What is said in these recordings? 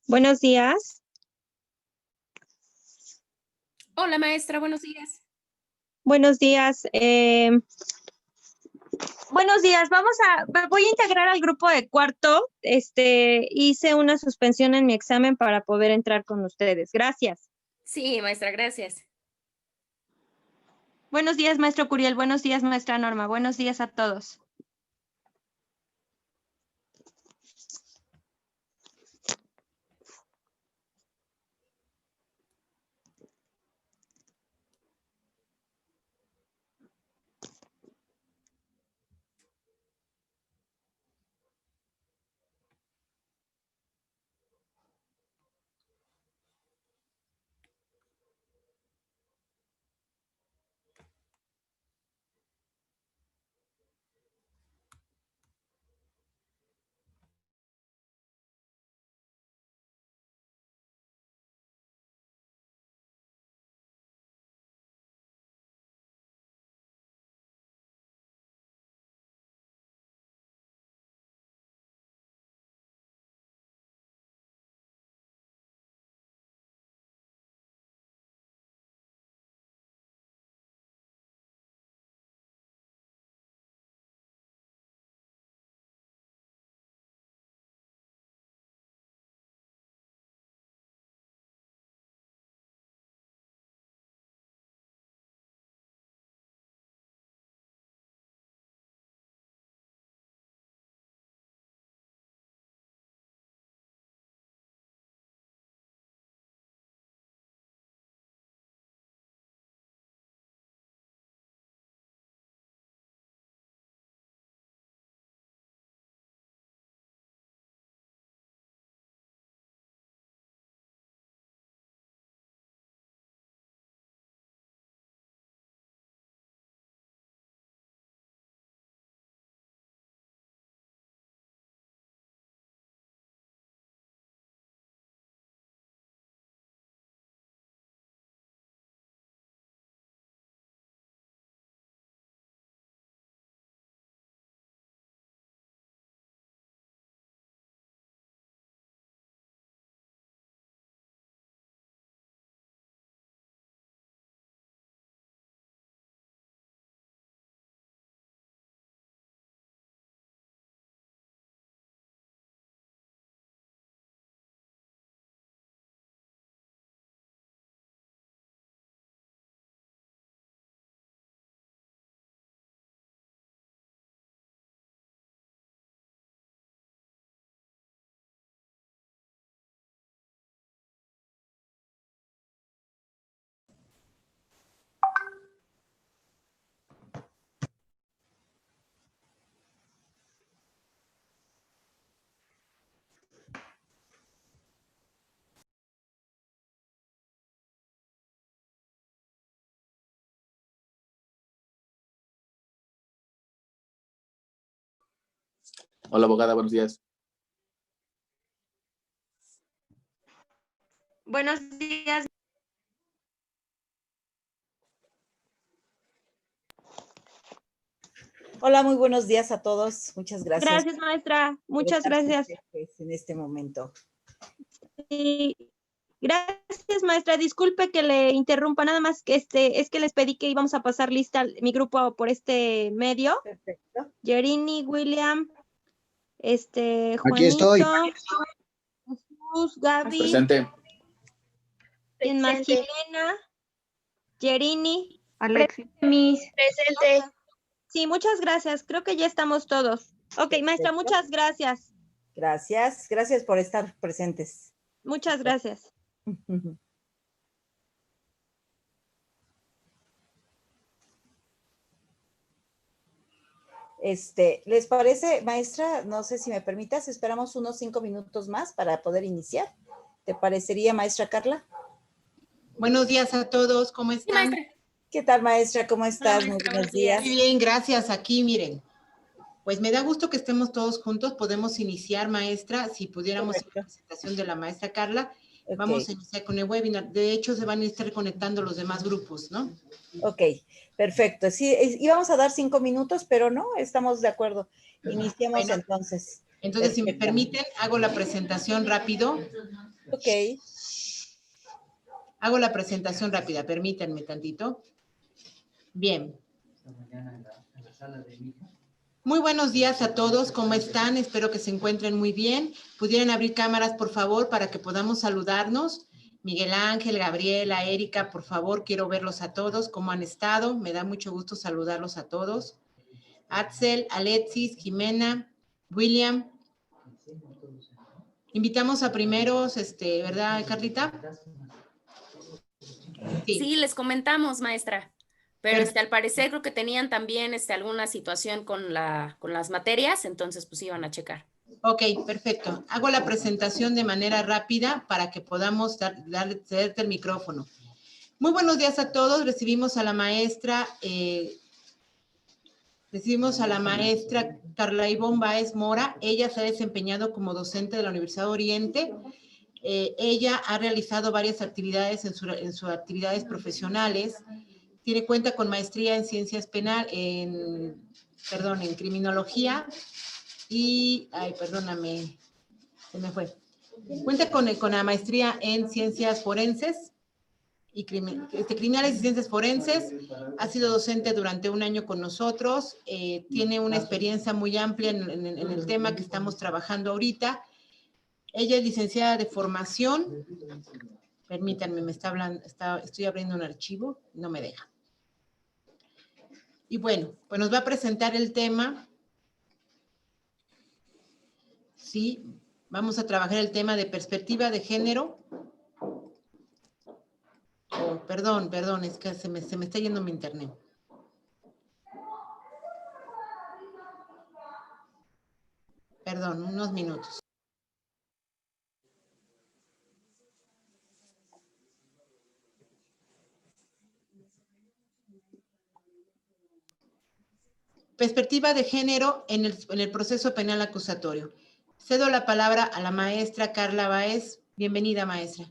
Buenos días. Hola, maestra, buenos días. Buenos días. Buenos días. Voy a integrar al grupo de cuarto. Hice una suspensión en mi examen para poder entrar con ustedes. Gracias. Sí, maestra, gracias. Buenos días, maestro Curiel. Buenos días, maestra Norma. Buenos días a todos. Hola, abogada, buenos días. Buenos días. Hola, muy buenos días a todos. Muchas gracias. Gracias, maestra. Muchas gracias. En este momento. Sí. Gracias, maestra. Disculpe que le interrumpa, nada más que es que les pedí que íbamos a pasar lista mi grupo por este medio. Perfecto. Yerini, William, Juanito, Aquí estoy. Jesús, Gaby, Presente. ¿quién más? Jimena, Yerini, Alexis. presente. Sí, muchas gracias. Creo que ya estamos todos. Ok, maestra, Perfecto. muchas gracias. Gracias. Gracias por estar presentes. Muchas gracias. ¿Les parece, maestra? No sé si me permitas, esperamos unos 5 minutos más para poder iniciar. ¿Te parecería, maestra Carla? Buenos días a todos, ¿cómo Sí, están? maestra. ¿Qué tal, maestra? ¿Cómo estás? Muy maestra, buenos buenos días. días. Muy bien, gracias. Aquí, miren, pues me da gusto que estemos todos juntos. Podemos iniciar, maestra, si pudiéramos hacer la presentación de la maestra Carla. Ok. Vamos a iniciar con el webinar. De hecho, se van a estar conectando los demás grupos, ¿no? Ok, perfecto. Sí, íbamos a dar 5 minutos, pero no, estamos de acuerdo. Iniciamos Bueno. entonces. Entonces, si me Perfecto. permiten, hago la presentación rápido. Ok. Hago la presentación rápida, permítanme tantito. Bien. Muy buenos días a todos, ¿cómo están? Espero que se encuentren muy bien. ¿Pudieran abrir cámaras, por favor, para que podamos saludarnos? Miguel Ángel, Gabriela, Erika, por favor, quiero verlos a todos, ¿cómo han estado? Me da mucho gusto saludarlos a todos. Axel, Alexis, Jimena, William. Invitamos a primeros, ¿verdad, Carlita? Sí, les comentamos, maestra. Pero al parecer creo que tenían también alguna situación con las materias, entonces pues iban a checar. Ok, perfecto. Hago la presentación de manera rápida para que podamos cederte el micrófono. Muy buenos días a todos. Recibimos a la maestra Carla Ivonne Báez Mora. Ella se ha desempeñado como docente de la Universidad de Oriente. Ella ha realizado varias actividades en sus actividades profesionales. Tiene cuenta con maestría en ciencias penales, en criminología y, perdóname, se me fue. Cuenta con la maestría en ciencias forenses y criminales y ciencias forenses. Ha sido docente durante 1 año con nosotros. Tiene una experiencia muy amplia en el tema que estamos trabajando ahorita. Ella es licenciada de formación. Permítanme, me está hablando, estoy abriendo un archivo, no me deja. Y bueno, pues nos va a presentar el tema. Sí, vamos a trabajar el tema de perspectiva de género. Oh, perdón, es que se me está yendo mi internet. Perdón, unos minutos. Perspectiva de género en el proceso penal acusatorio. Cedo la palabra a la maestra Carla Báez. Bienvenida, maestra.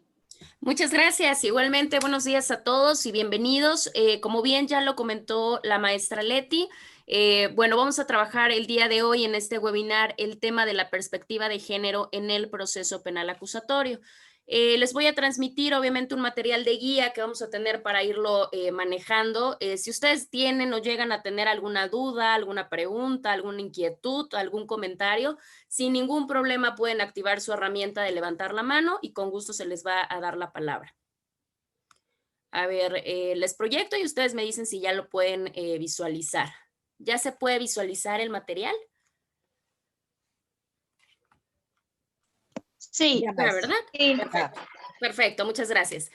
Muchas gracias. Igualmente, buenos días a todos y bienvenidos. Como bien ya lo comentó la maestra Leti, bueno, vamos a trabajar el día de hoy en este webinar el tema de la perspectiva de género en el proceso penal acusatorio. Les voy a transmitir obviamente un material de guía que vamos a tener para irlo manejando. Si ustedes tienen o llegan a tener alguna duda, alguna pregunta, alguna inquietud, algún comentario, sin ningún problema pueden activar su herramienta de levantar la mano y con gusto se les va a dar la palabra. A ver, les proyecto y ustedes me dicen si ya lo pueden visualizar. ¿Ya se puede visualizar el material? Sí, ¿Verdad? sí. Perfecto, muchas gracias.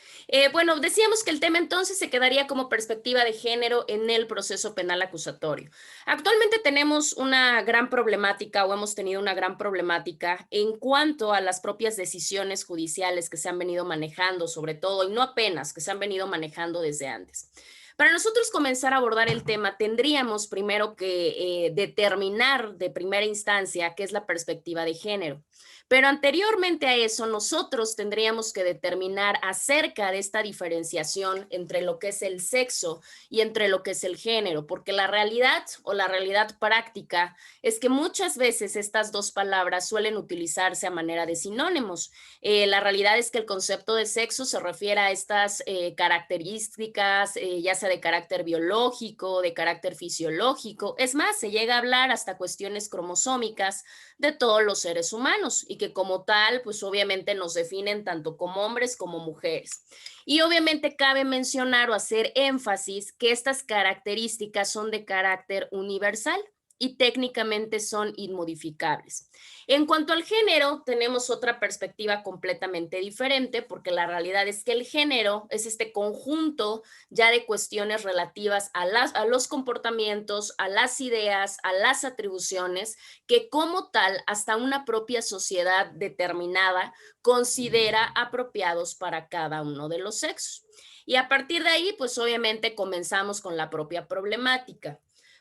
Bueno, decíamos que el tema entonces se quedaría como perspectiva de género en el proceso penal acusatorio. Actualmente tenemos una gran problemática o hemos tenido una gran problemática en cuanto a las propias decisiones judiciales que se han venido manejando, sobre todo, y no apenas, que se han venido manejando desde antes. Para nosotros comenzar a abordar el tema, tendríamos primero que determinar de primera instancia qué es la perspectiva de género. Pero anteriormente a eso, nosotros tendríamos que determinar acerca de esta diferenciación entre lo que es el sexo y entre lo que es el género, porque la realidad o la realidad práctica es que muchas veces estas dos palabras suelen utilizarse a manera de sinónimos. La realidad es que el concepto de sexo se refiere a estas características, ya sea de carácter biológico, de carácter fisiológico. Es más, se llega a hablar hasta cuestiones cromosómicas de todos los seres humanos y que como tal, pues obviamente nos definen tanto como hombres como mujeres. Y obviamente cabe mencionar o hacer énfasis que estas características son de carácter universal y técnicamente son inmodificables. En cuanto al género, tenemos otra perspectiva completamente diferente porque la realidad es que el género es este conjunto ya de cuestiones relativas a los comportamientos, a las ideas, a las atribuciones que como tal hasta una propia sociedad determinada considera apropiados para cada uno de los sexos. Y a partir de ahí, pues obviamente comenzamos con la propia problemática.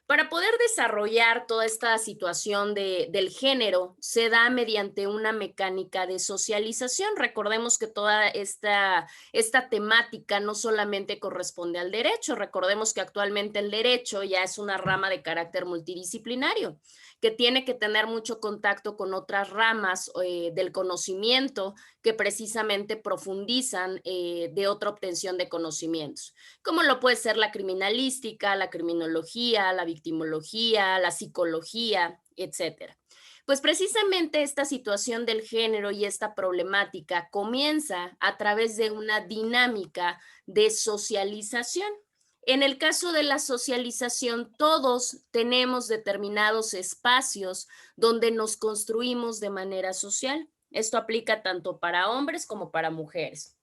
Para poder desarrollar toda esta situación del género, se da mediante una mecánica de socialización. Recordemos que toda esta temática no solamente corresponde al derecho, recordemos que actualmente el derecho ya es una rama de carácter multidisciplinario, que tiene que tener mucho contacto con otras ramas del conocimiento que precisamente profundizan de otra obtención de conocimientos, como lo puede ser la criminalística, la criminología, la victimología, la psicología, etcétera. Pues precisamente esta situación del género y esta problemática comienza a través de una dinámica de socialización. En el caso de la socialización, todos tenemos determinados espacios donde nos construimos de manera social. Esto aplica tanto para hombres como para mujeres.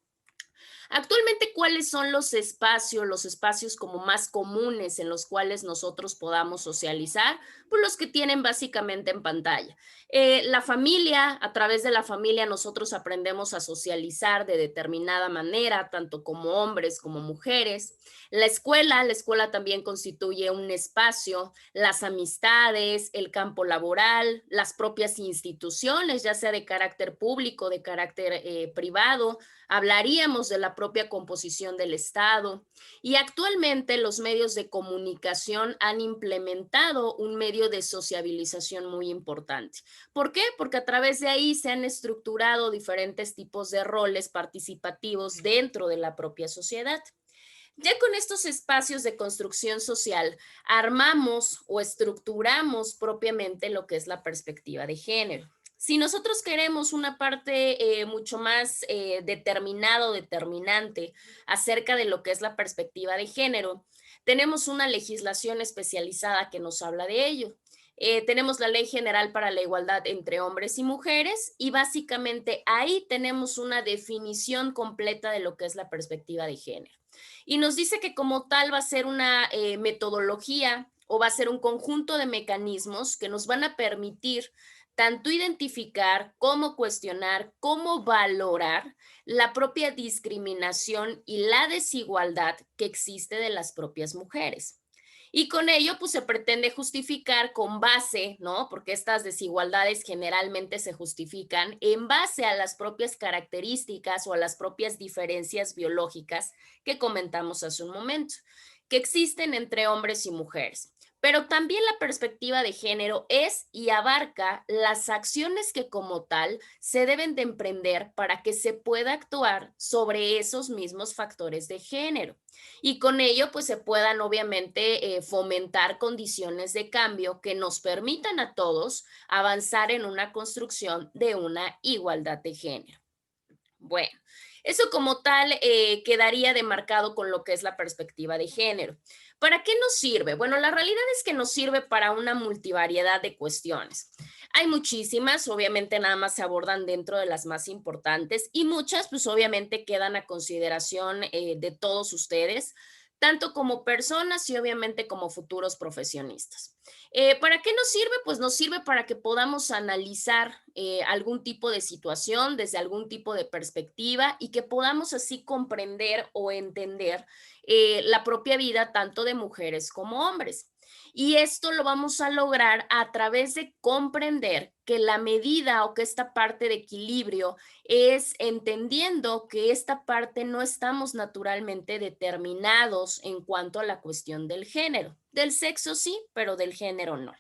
Actualmente, ¿cuáles son los espacios como más comunes en los cuales nosotros podamos socializar? Pues los que tienen básicamente en pantalla. La familia, a través de la familia nosotros aprendemos a socializar de determinada manera, tanto como hombres como mujeres. La escuela también constituye un espacio, las amistades, el campo laboral, las propias instituciones, ya sea de carácter público, de carácter privado. Hablaríamos de la propia composición del Estado y actualmente los medios de comunicación han implementado un medio de sociabilización muy importante. ¿Por qué? Porque a través de ahí se han estructurado diferentes tipos de roles participativos dentro de la propia sociedad. Ya con estos espacios de construcción social, armamos o estructuramos propiamente lo que es la perspectiva de género. Si nosotros queremos una parte mucho más determinada o determinante acerca de lo que es la perspectiva de género, tenemos una legislación especializada que nos habla de ello. Tenemos la Ley General para la Igualdad entre Hombres y Mujeres y básicamente ahí tenemos una definición completa de lo que es la perspectiva de género. Y nos dice que como tal va a ser una metodología o va a ser un conjunto de mecanismos que nos van a permitir tanto identificar, como cuestionar, como valorar la propia discriminación y la desigualdad que existe de las propias mujeres. Y con ello, pues se pretende justificar con base, ¿no? Porque estas desigualdades generalmente se justifican en base a las propias características o a las propias diferencias biológicas que comentamos hace un momento, que existen entre hombres y mujeres. Pero también la perspectiva de género es y abarca las acciones que como tal se deben de emprender para que se pueda actuar sobre esos mismos factores de género. Y con ello, pues se puedan obviamente fomentar condiciones de cambio que nos permitan a todos avanzar en una construcción de una igualdad de género. Bueno, eso como tal quedaría demarcado con lo que es la perspectiva de género. ¿Para qué nos sirve? Bueno, la realidad es que nos sirve para una multivariedad de cuestiones. Hay muchísimas, obviamente nada más se abordan dentro de las más importantes y muchas pues obviamente quedan a consideración de todos ustedes, tanto como personas y obviamente como futuros profesionistas. ¿Para qué nos sirve? Pues nos sirve para que podamos analizar algún tipo de situación desde algún tipo de perspectiva y que podamos así comprender o entender la propia vida tanto de mujeres como hombres. Y esto lo vamos a lograr a través de comprender que la medida o que esta parte de equilibrio es entendiendo que esta parte no estamos naturalmente determinados en cuanto a la cuestión del género. Del sexo sí, pero del género no.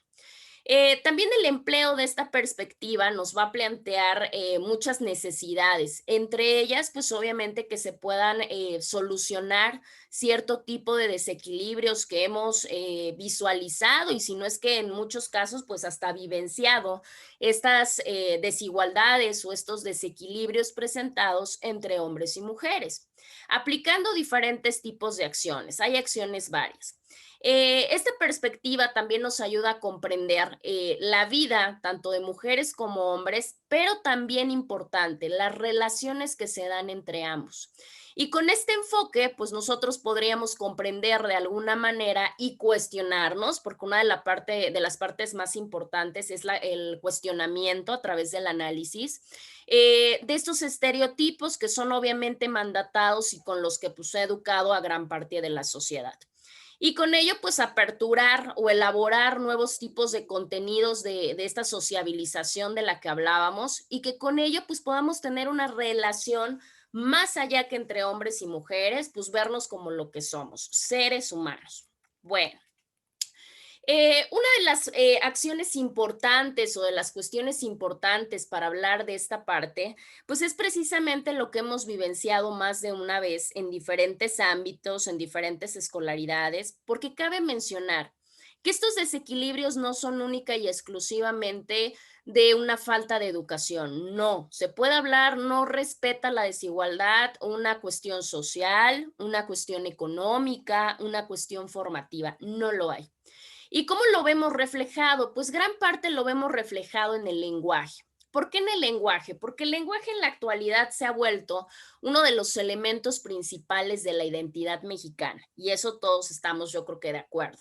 También el empleo de esta perspectiva nos va a plantear muchas necesidades, entre ellas, pues obviamente que se puedan solucionar cierto tipo de desequilibrios que hemos visualizado y si no es que en muchos casos, pues hasta vivenciado estas desigualdades o estos desequilibrios presentados entre hombres y mujeres, aplicando diferentes tipos de acciones. Hay acciones varias. Esta perspectiva también nos ayuda a comprender la vida tanto de mujeres como hombres, pero también importante, las relaciones que se dan entre ambos. Y con este enfoque, pues nosotros podríamos comprender de alguna manera y cuestionarnos, porque una de las partes más importantes es el cuestionamiento a través del análisis de estos estereotipos que son obviamente mandatados y con los que pues, se ha educado a gran parte de la sociedad. y con ello pues aperturar o elaborar nuevos tipos de contenidos de esta sociabilización de la que hablábamos y que con ello pues podamos tener una relación más allá que entre hombres y mujeres, pues vernos como lo que somos, seres humanos. Bueno. Una de las acciones importantes o de las cuestiones importantes para hablar de esta parte, pues es precisamente lo que hemos vivenciado más de una vez en diferentes ámbitos, en diferentes escolaridades, porque cabe mencionar que estos desequilibrios no son única y exclusivamente de una falta de educación. No, se puede hablar, no respeta la desigualdad, una cuestión social, una cuestión económica, una cuestión formativa. No lo hay. ¿Y cómo lo vemos reflejado? Pues gran parte lo vemos reflejado en el lenguaje. ¿Por qué en el lenguaje? Porque el lenguaje en la actualidad se ha vuelto uno de los elementos principales de la identidad mexicana y eso todos estamos yo creo que de acuerdo.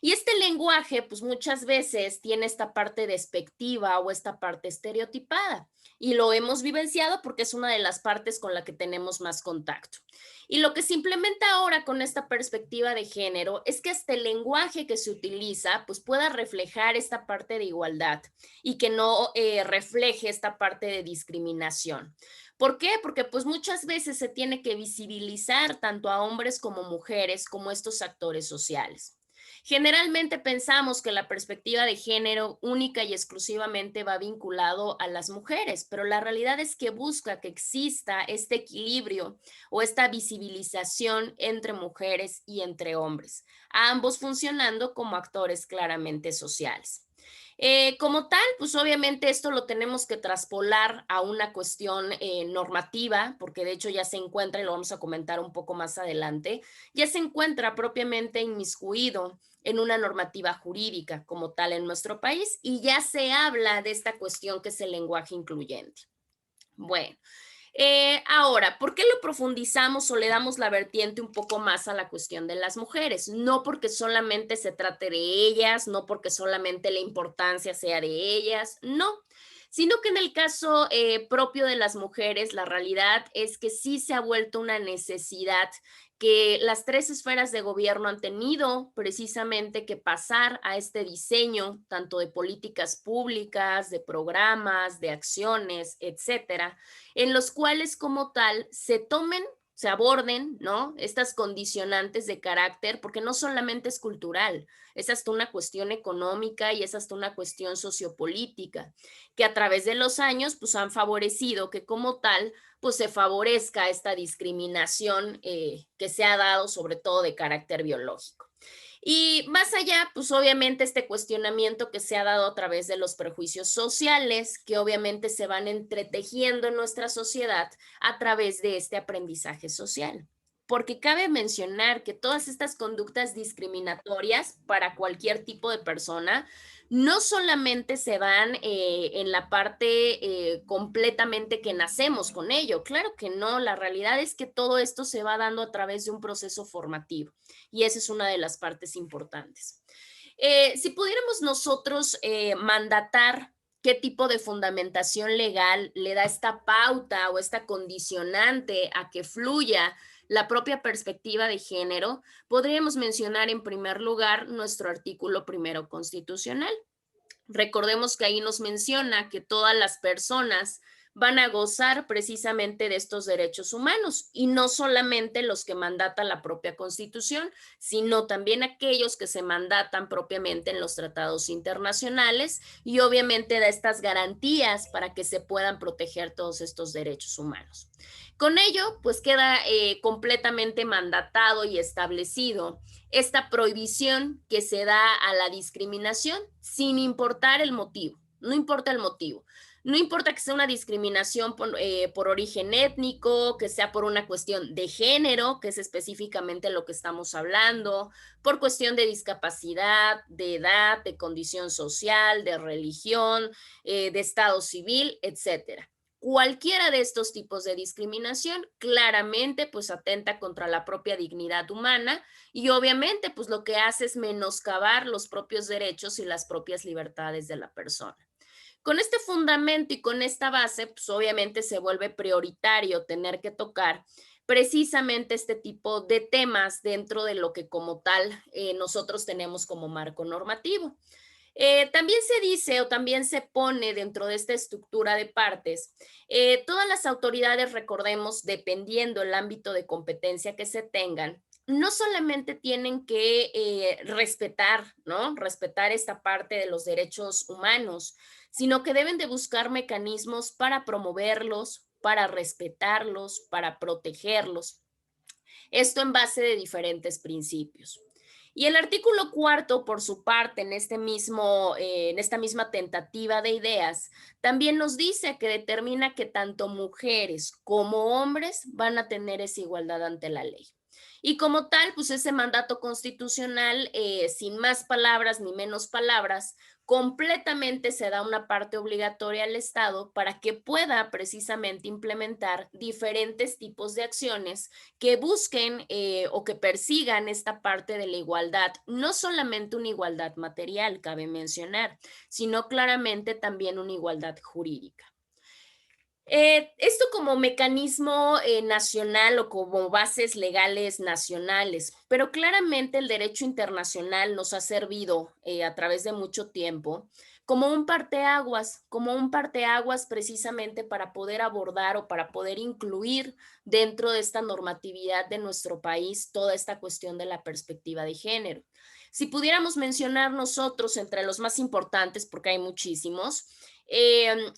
Y este lenguaje pues muchas veces tiene esta parte despectiva o esta parte estereotipada y lo hemos vivenciado porque es una de las partes con la que tenemos más contacto. Y lo que se implementa ahora con esta perspectiva de género es que hasta el lenguaje que se utiliza pues pueda reflejar esta parte de igualdad y que no refleje esta parte de discriminación. ¿Por qué? Porque pues muchas veces se tiene que visibilizar tanto a hombres como mujeres como estos actores sociales. Generalmente pensamos que la perspectiva de género única y exclusivamente va vinculado a las mujeres, pero la realidad es que busca que exista este equilibrio o esta visibilización entre mujeres y entre hombres, ambos funcionando como actores claramente sociales. Como tal, pues obviamente esto lo tenemos que traspolar a una cuestión normativa, porque de hecho ya se encuentra, y lo vamos a comentar un poco más adelante, ya se encuentra propiamente inmiscuido en una normativa jurídica como tal en nuestro país y ya se habla de esta cuestión que es el lenguaje incluyente. Bueno. Ahora, ¿por qué lo profundizamos o le damos la vertiente un poco más a la cuestión de las mujeres? No porque solamente se trate de ellas, no porque solamente la importancia sea de ellas, no, sino que en el caso propio de las mujeres, la realidad es que sí se ha vuelto una necesidad que las tres esferas de gobierno han tenido precisamente que pasar a este diseño, tanto de políticas públicas, de programas, de acciones, etcétera, en los cuales como tal se tomen, se aborden, ¿no? Estas condicionantes de carácter, porque no solamente es cultural, es hasta una cuestión económica y es hasta una cuestión sociopolítica, que a través de los años pues han favorecido que como tal pues se favorezca esta discriminación que se ha dado sobre todo de carácter biológico. Y más allá, pues obviamente este cuestionamiento que se ha dado a través de los prejuicios sociales, que obviamente se van entretejiendo en nuestra sociedad a través de este aprendizaje social. Porque cabe mencionar que todas estas conductas discriminatorias para cualquier tipo de persona no solamente se dan en la parte completamente que nacemos con ello, claro que no, la realidad es que todo esto se va dando a través de un proceso formativo y esa es una de las partes importantes. Si pudiéramos nosotros mandatar qué tipo de fundamentación legal le da esta pauta o esta condicionante a que fluya la propia perspectiva de género, podríamos mencionar en primer lugar nuestro artículo primero constitucional. Recordemos que ahí nos menciona que todas las personas van a gozar precisamente de estos derechos humanos y no solamente los que mandata la propia Constitución, sino también aquellos que se mandatan propiamente en los tratados internacionales y obviamente da estas garantías para que se puedan proteger todos estos derechos humanos. Con ello, pues queda completamente mandatado y establecido esta prohibición que se da a la discriminación sin importar el motivo, no importa el motivo. No importa que sea una discriminación por origen étnico, que sea por una cuestión de género, que es específicamente lo que estamos hablando, por cuestión de discapacidad, de edad, de condición social, de religión, de estado civil, etcétera. Cualquiera de estos tipos de discriminación claramente pues atenta contra la propia dignidad humana y obviamente pues lo que hace es menoscabar los propios derechos y las propias libertades de la persona. Con este fundamento y con esta base, pues obviamente se vuelve prioritario tener que tocar precisamente este tipo de temas dentro de lo que como tal nosotros tenemos como marco normativo. También se dice o también se pone dentro de esta estructura de partes, todas las autoridades, recordemos, dependiendo el ámbito de competencia que se tengan, no solamente tienen que respetar, ¿no? Respetar esta parte de los derechos humanos, sino que deben de buscar mecanismos para promoverlos, para respetarlos, para protegerlos. Esto en base de diferentes principios. Y el artículo 4, por su parte, en esta misma tentativa de ideas, también nos dice que determina que tanto mujeres como hombres van a tener esa igualdad ante la ley. Y como tal, pues ese mandato constitucional, sin más palabras ni menos palabras, completamente se da una parte obligatoria al Estado para que pueda precisamente implementar diferentes tipos de acciones que busquen o que persigan esta parte de la igualdad, no solamente una igualdad material, cabe mencionar, sino claramente también una igualdad jurídica. Esto como mecanismo nacional o como bases legales nacionales, pero claramente el derecho internacional nos ha servido a través de mucho tiempo como un parteaguas precisamente para poder abordar o para poder incluir dentro de esta normatividad de nuestro país toda esta cuestión de la perspectiva de género. Si pudiéramos mencionar nosotros entre los más importantes, porque hay muchísimos,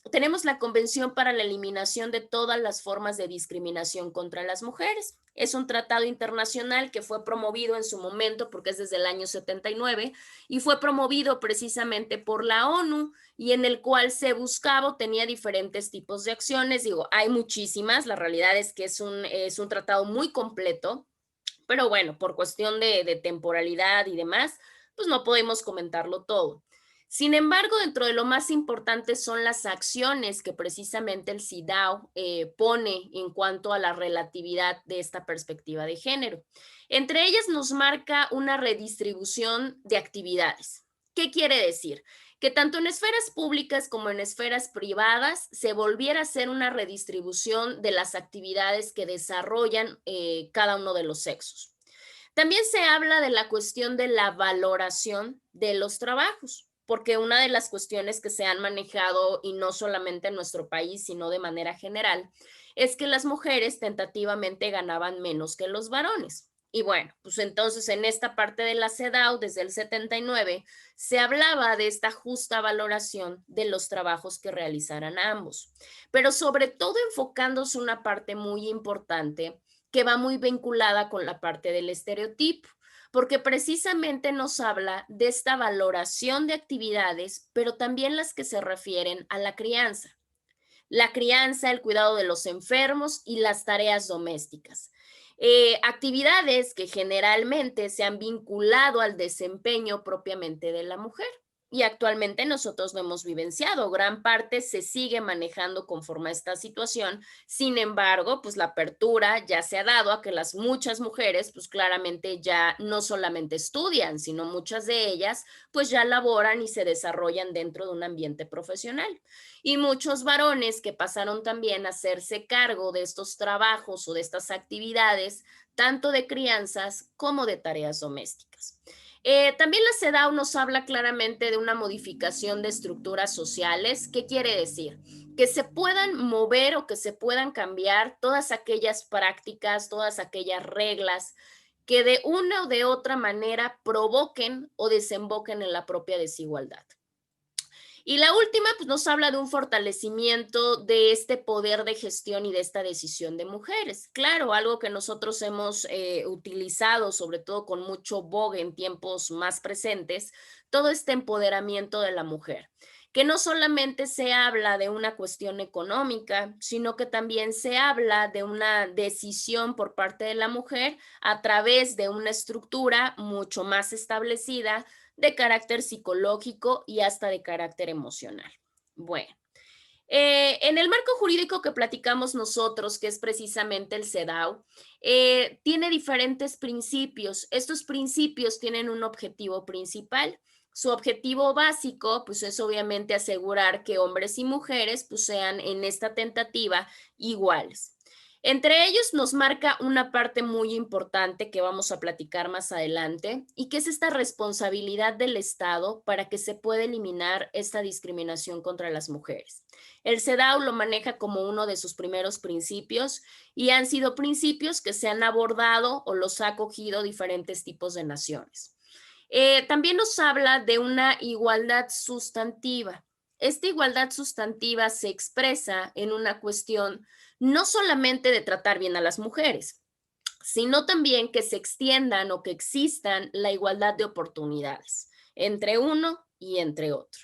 tenemos la Convención para la Eliminación de todas las formas de discriminación contra las mujeres. Es un tratado internacional que fue promovido en su momento, porque es desde el año 79, y fue promovido precisamente por la ONU, y en el cual se buscaba o tenía diferentes tipos de acciones. Digo, hay muchísimas, la realidad es que es un tratado muy completo, pero bueno, por cuestión de temporalidad y demás, pues no podemos comentarlo todo. Sin embargo, dentro de lo más importante son las acciones que precisamente el CIDAW pone en cuanto a la relatividad de esta perspectiva de género. Entre ellas nos marca una redistribución de actividades. ¿Qué quiere decir? Que tanto en esferas públicas como en esferas privadas se volviera a hacer una redistribución de las actividades que desarrollan cada uno de los sexos. También se habla de la cuestión de la valoración de los trabajos, porque una de las cuestiones que se han manejado, y no solamente en nuestro país, sino de manera general, es que las mujeres tentativamente ganaban menos que los varones. Y bueno, pues entonces en esta parte de la CEDAW, desde el 79, se hablaba de esta justa valoración de los trabajos que realizaran ambos, pero sobre todo enfocándose una parte muy importante que va muy vinculada con la parte del estereotipo, porque precisamente nos habla de esta valoración de actividades, pero también las que se refieren a la crianza. La crianza, el cuidado de los enfermos y las tareas domésticas. Actividades que generalmente se han vinculado al desempeño propiamente de la mujer. Y actualmente nosotros lo hemos vivenciado, gran parte se sigue manejando conforme a esta situación. Sin embargo, pues la apertura ya se ha dado a que las muchas mujeres pues claramente ya no solamente estudian, sino muchas de ellas pues ya laboran y se desarrollan dentro de un ambiente profesional. Y muchos varones que pasaron también a hacerse cargo de estos trabajos o de estas actividades, tanto de crianzas como de tareas domésticas. También la CEDAW nos habla claramente de una modificación de estructuras sociales. ¿Qué quiere decir? Que se puedan mover o que se puedan cambiar todas aquellas prácticas, todas aquellas reglas que de una o de otra manera provoquen o desemboquen en la propia desigualdad. Y la última, pues nos habla de un fortalecimiento de este poder de gestión y de esta decisión de mujeres. Claro, algo que nosotros hemos utilizado, sobre todo con mucho vogue en tiempos más presentes, todo este empoderamiento de la mujer, que no solamente se habla de una cuestión económica, sino que también se habla de una decisión por parte de la mujer a través de una estructura mucho más establecida, de carácter psicológico y hasta de carácter emocional. Bueno, en el marco jurídico que platicamos nosotros, que es precisamente el CEDAW, tiene diferentes principios. Estos principios tienen un objetivo principal. Su objetivo básico, pues es obviamente asegurar que hombres y mujeres pues sean en esta tentativa iguales. Entre ellos nos marca una parte muy importante que vamos a platicar más adelante y que es esta responsabilidad del Estado para que se pueda eliminar esta discriminación contra las mujeres. El CEDAW lo maneja como uno de sus primeros principios y han sido principios que se han abordado o los ha acogido diferentes tipos de naciones. También nos habla de una igualdad sustantiva. Esta igualdad sustantiva se expresa en una cuestión no solamente de tratar bien a las mujeres, sino también que se extiendan o que existan la igualdad de oportunidades entre uno y entre otro.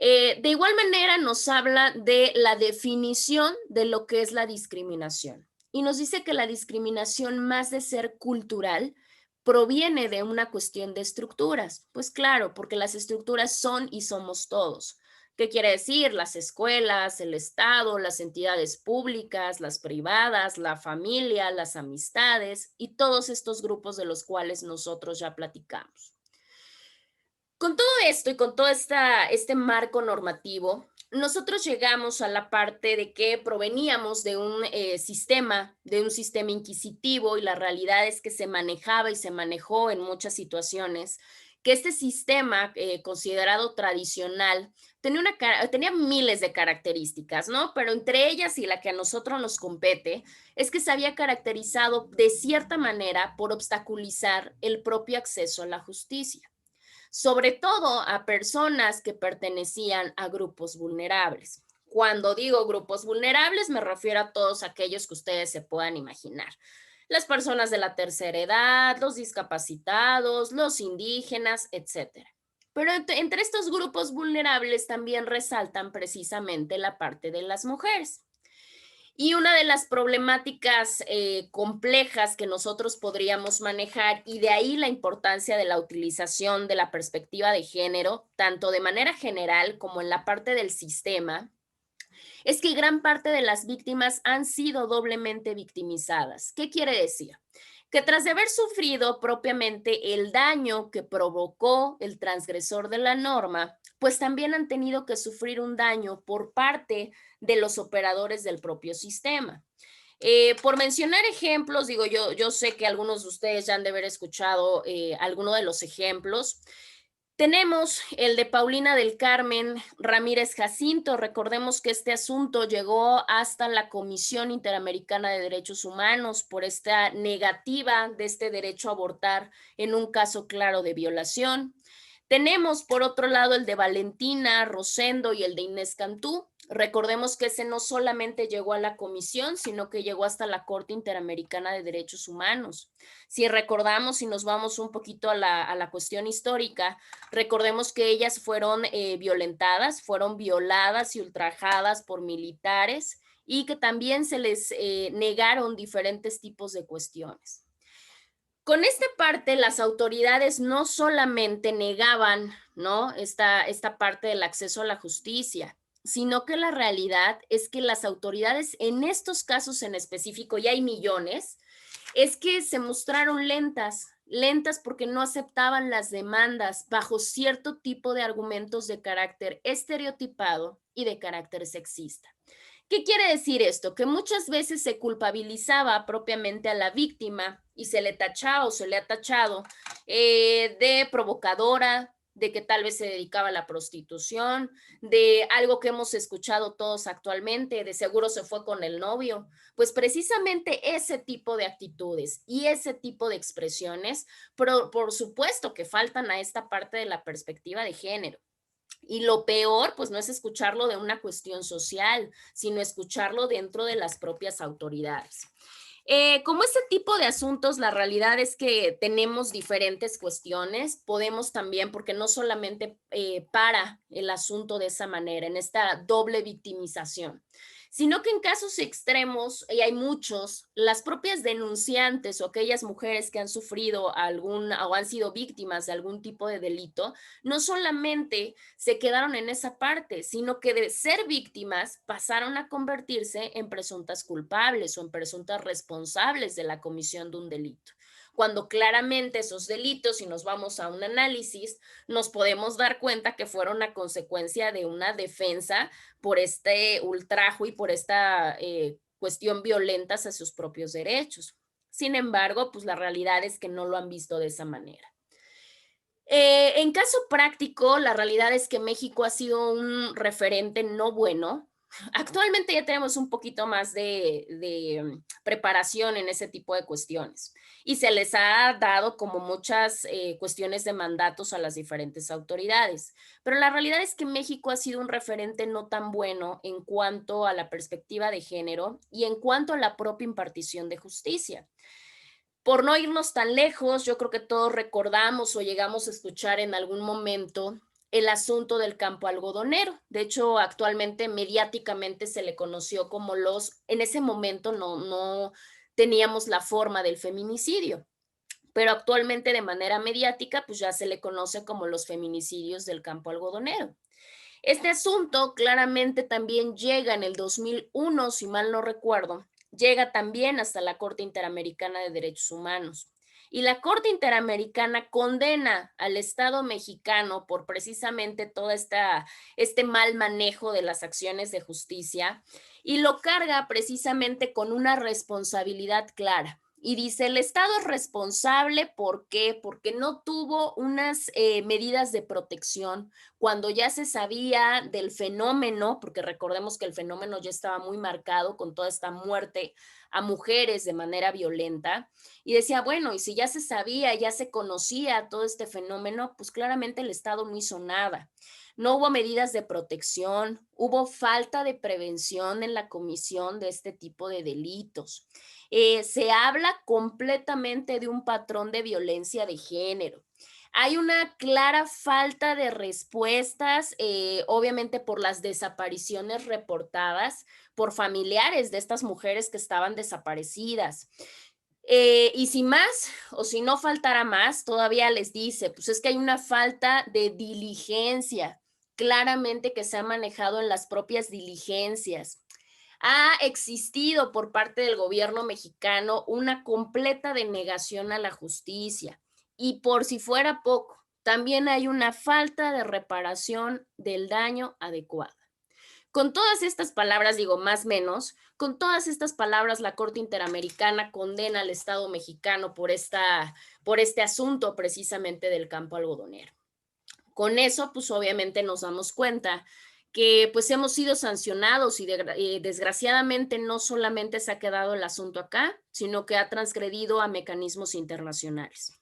De igual manera nos habla de la definición de lo que es la discriminación y nos dice que la discriminación, más de ser cultural, proviene de una cuestión de estructuras. Pues claro, porque las estructuras son y somos todos. ¿Qué quiere decir? Las escuelas, el Estado, las entidades públicas, las privadas, la familia, las amistades y todos estos grupos de los cuales nosotros ya platicamos. Con todo esto y con todo este marco normativo, nosotros llegamos a la parte de que proveníamos de un sistema inquisitivo, y la realidad es que se manejaba y se manejó en muchas situaciones que este sistema considerado tradicional tenía miles de características, ¿no? Pero entre ellas, y la que a nosotros nos compete, es que se había caracterizado de cierta manera por obstaculizar el propio acceso a la justicia, sobre todo a personas que pertenecían a grupos vulnerables. Cuando digo grupos vulnerables, me refiero a todos aquellos que ustedes se puedan imaginar. Las personas de la tercera edad, los discapacitados, los indígenas, etcétera. Pero entre estos grupos vulnerables también resaltan precisamente la parte de las mujeres. Y una de las problemáticas complejas que nosotros podríamos manejar, y de ahí la importancia de la utilización de la perspectiva de género, tanto de manera general como en la parte del sistema, es que gran parte de las víctimas han sido doblemente victimizadas. ¿Qué quiere decir? Que tras de haber sufrido propiamente el daño que provocó el transgresor de la norma, pues también han tenido que sufrir un daño por parte de los operadores del propio sistema. Por mencionar ejemplos, digo, yo sé que algunos de ustedes ya han de haber escuchado alguno de los ejemplos. Tenemos el de Paulina del Carmen Ramírez Jacinto. Recordemos que este asunto llegó hasta la Comisión Interamericana de Derechos Humanos por esta negativa de este derecho a abortar en un caso claro de violación. Tenemos por otro lado el de Valentina Rosendo y el de Inés Cantú. Recordemos que ese no solamente llegó a la comisión, sino que llegó hasta la Corte Interamericana de Derechos Humanos. Si recordamos y nos vamos un poquito a la cuestión histórica, recordemos que ellas fueron violentadas, fueron violadas y ultrajadas por militares, y que también se les negaron diferentes tipos de cuestiones. Con esta parte, las autoridades no solamente negaban, ¿no?, esta parte del acceso a la justicia, sino que la realidad es que las autoridades en estos casos en específico, y hay millones, es que se mostraron lentas porque no aceptaban las demandas bajo cierto tipo de argumentos de carácter estereotipado y de carácter sexista. ¿Qué quiere decir esto? Que muchas veces se culpabilizaba propiamente a la víctima y se le tachaba o se le ha tachado de provocadora, de que tal vez se dedicaba a la prostitución, de algo que hemos escuchado todos actualmente, de seguro se fue con el novio. Pues precisamente ese tipo de actitudes y ese tipo de expresiones, por supuesto que faltan a esta parte de la perspectiva de género. Y lo peor, pues no es escucharlo de una cuestión social, sino escucharlo dentro de las propias autoridades. Como este tipo de asuntos, la realidad es que tenemos diferentes cuestiones. Podemos también, porque no solamente para el asunto de esa manera, en esta doble victimización, sino que en casos extremos, y hay muchos, las propias denunciantes o aquellas mujeres que han sufrido o han sido víctimas de algún tipo de delito, no solamente se quedaron en esa parte, sino que de ser víctimas pasaron a convertirse en presuntas culpables o en presuntas responsables de la comisión de un delito. Cuando claramente esos delitos, si nos vamos a un análisis, nos podemos dar cuenta que fueron a consecuencia de una defensa por este ultrajo y por esta cuestión violentas a sus propios derechos. Sin embargo, pues la realidad es que no lo han visto de esa manera. En caso práctico, la realidad es que México ha sido un referente no bueno. Actualmente ya tenemos un poquito más de preparación en ese tipo de cuestiones y se les ha dado como muchas cuestiones de mandatos a las diferentes autoridades, pero la realidad es que México ha sido un referente no tan bueno en cuanto a la perspectiva de género y en cuanto a la propia impartición de justicia. Por no irnos tan lejos, yo creo que todos recordamos o llegamos a escuchar en algún momento el asunto del campo algodonero. De hecho, actualmente mediáticamente se le conoció como en ese momento no teníamos la forma del feminicidio, pero actualmente de manera mediática pues ya se le conoce como los feminicidios del campo algodonero. Este asunto claramente también llega en el 2001, si mal no recuerdo, llega también hasta la Corte Interamericana de Derechos Humanos. Y la Corte Interamericana condena al Estado mexicano por precisamente todo este mal manejo de las acciones de justicia y lo carga precisamente con una responsabilidad clara. Y dice, el Estado es responsable, ¿por qué? Porque no tuvo unas medidas de protección cuando ya se sabía del fenómeno, porque recordemos que el fenómeno ya estaba muy marcado con toda esta muerte a mujeres de manera violenta, y decía, bueno, y si ya se sabía, ya se conocía todo este fenómeno, pues claramente el Estado no hizo nada. No hubo medidas de protección, hubo falta de prevención en la comisión de este tipo de delitos. Se habla completamente de un patrón de violencia de género. Hay una clara falta de respuestas, obviamente por las desapariciones reportadas por familiares de estas mujeres que estaban desaparecidas. Y si más, o si no faltara más, todavía les dice, pues es que hay una falta de diligencia, claramente que se ha manejado en las propias diligencias. Ha existido por parte del gobierno mexicano una completa denegación a la justicia. Y por si fuera poco, también hay una falta de reparación del daño adecuada. Con todas estas palabras, digo más o menos, con todas estas palabras la Corte Interamericana condena al Estado mexicano por este asunto precisamente del campo algodonero. Con eso, pues obviamente nos damos cuenta que pues hemos sido sancionados y desgraciadamente no solamente se ha quedado el asunto acá, sino que ha transgredido a mecanismos internacionales.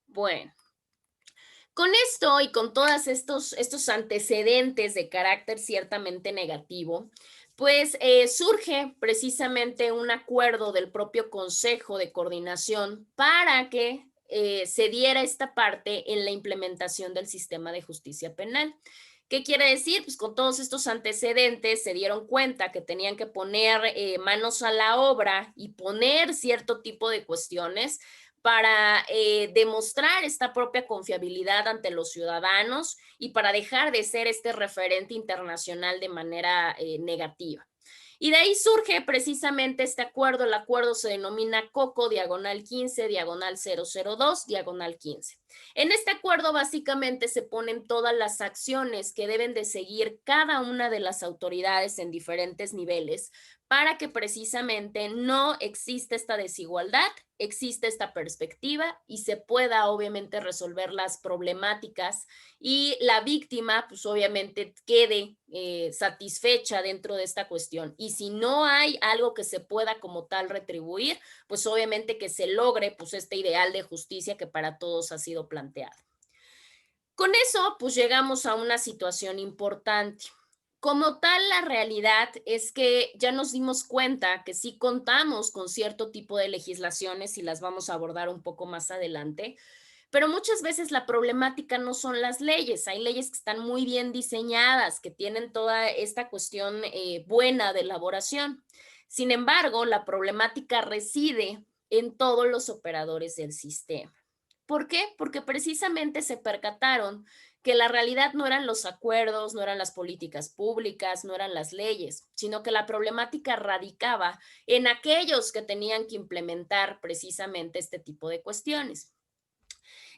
Bueno, con esto y con todos estos antecedentes de carácter ciertamente negativo, pues surge precisamente un acuerdo del propio Consejo de Coordinación para que se diera esta parte en la implementación del sistema de justicia penal. ¿Qué quiere decir? Pues con todos estos antecedentes se dieron cuenta que tenían que poner manos a la obra y poner cierto tipo de cuestiones para demostrar esta propia confiabilidad ante los ciudadanos y para dejar de ser este referente internacional de manera negativa. Y de ahí surge precisamente este acuerdo. El acuerdo se denomina COCO, diagonal 15, diagonal 002, diagonal 15. En este acuerdo básicamente se ponen todas las acciones que deben de seguir cada una de las autoridades en diferentes niveles para que precisamente no exista esta desigualdad, existe esta perspectiva y se pueda obviamente resolver las problemáticas y la víctima pues obviamente quede satisfecha dentro de esta cuestión. Y si no hay algo que se pueda como tal retribuir, pues obviamente que se logre pues este ideal de justicia que para todos ha sido planteado. Con eso pues llegamos a una situación importante. Como tal, la realidad es que ya nos dimos cuenta que sí contamos con cierto tipo de legislaciones y las vamos a abordar un poco más adelante, pero muchas veces la problemática no son las leyes. Hay leyes que están muy bien diseñadas, que tienen toda esta cuestión buena de elaboración. Sin embargo, la problemática reside en todos los operadores del sistema. ¿Por qué? Porque precisamente se percataron que la realidad no eran los acuerdos, no eran las políticas públicas, no eran las leyes, sino que la problemática radicaba en aquellos que tenían que implementar precisamente este tipo de cuestiones.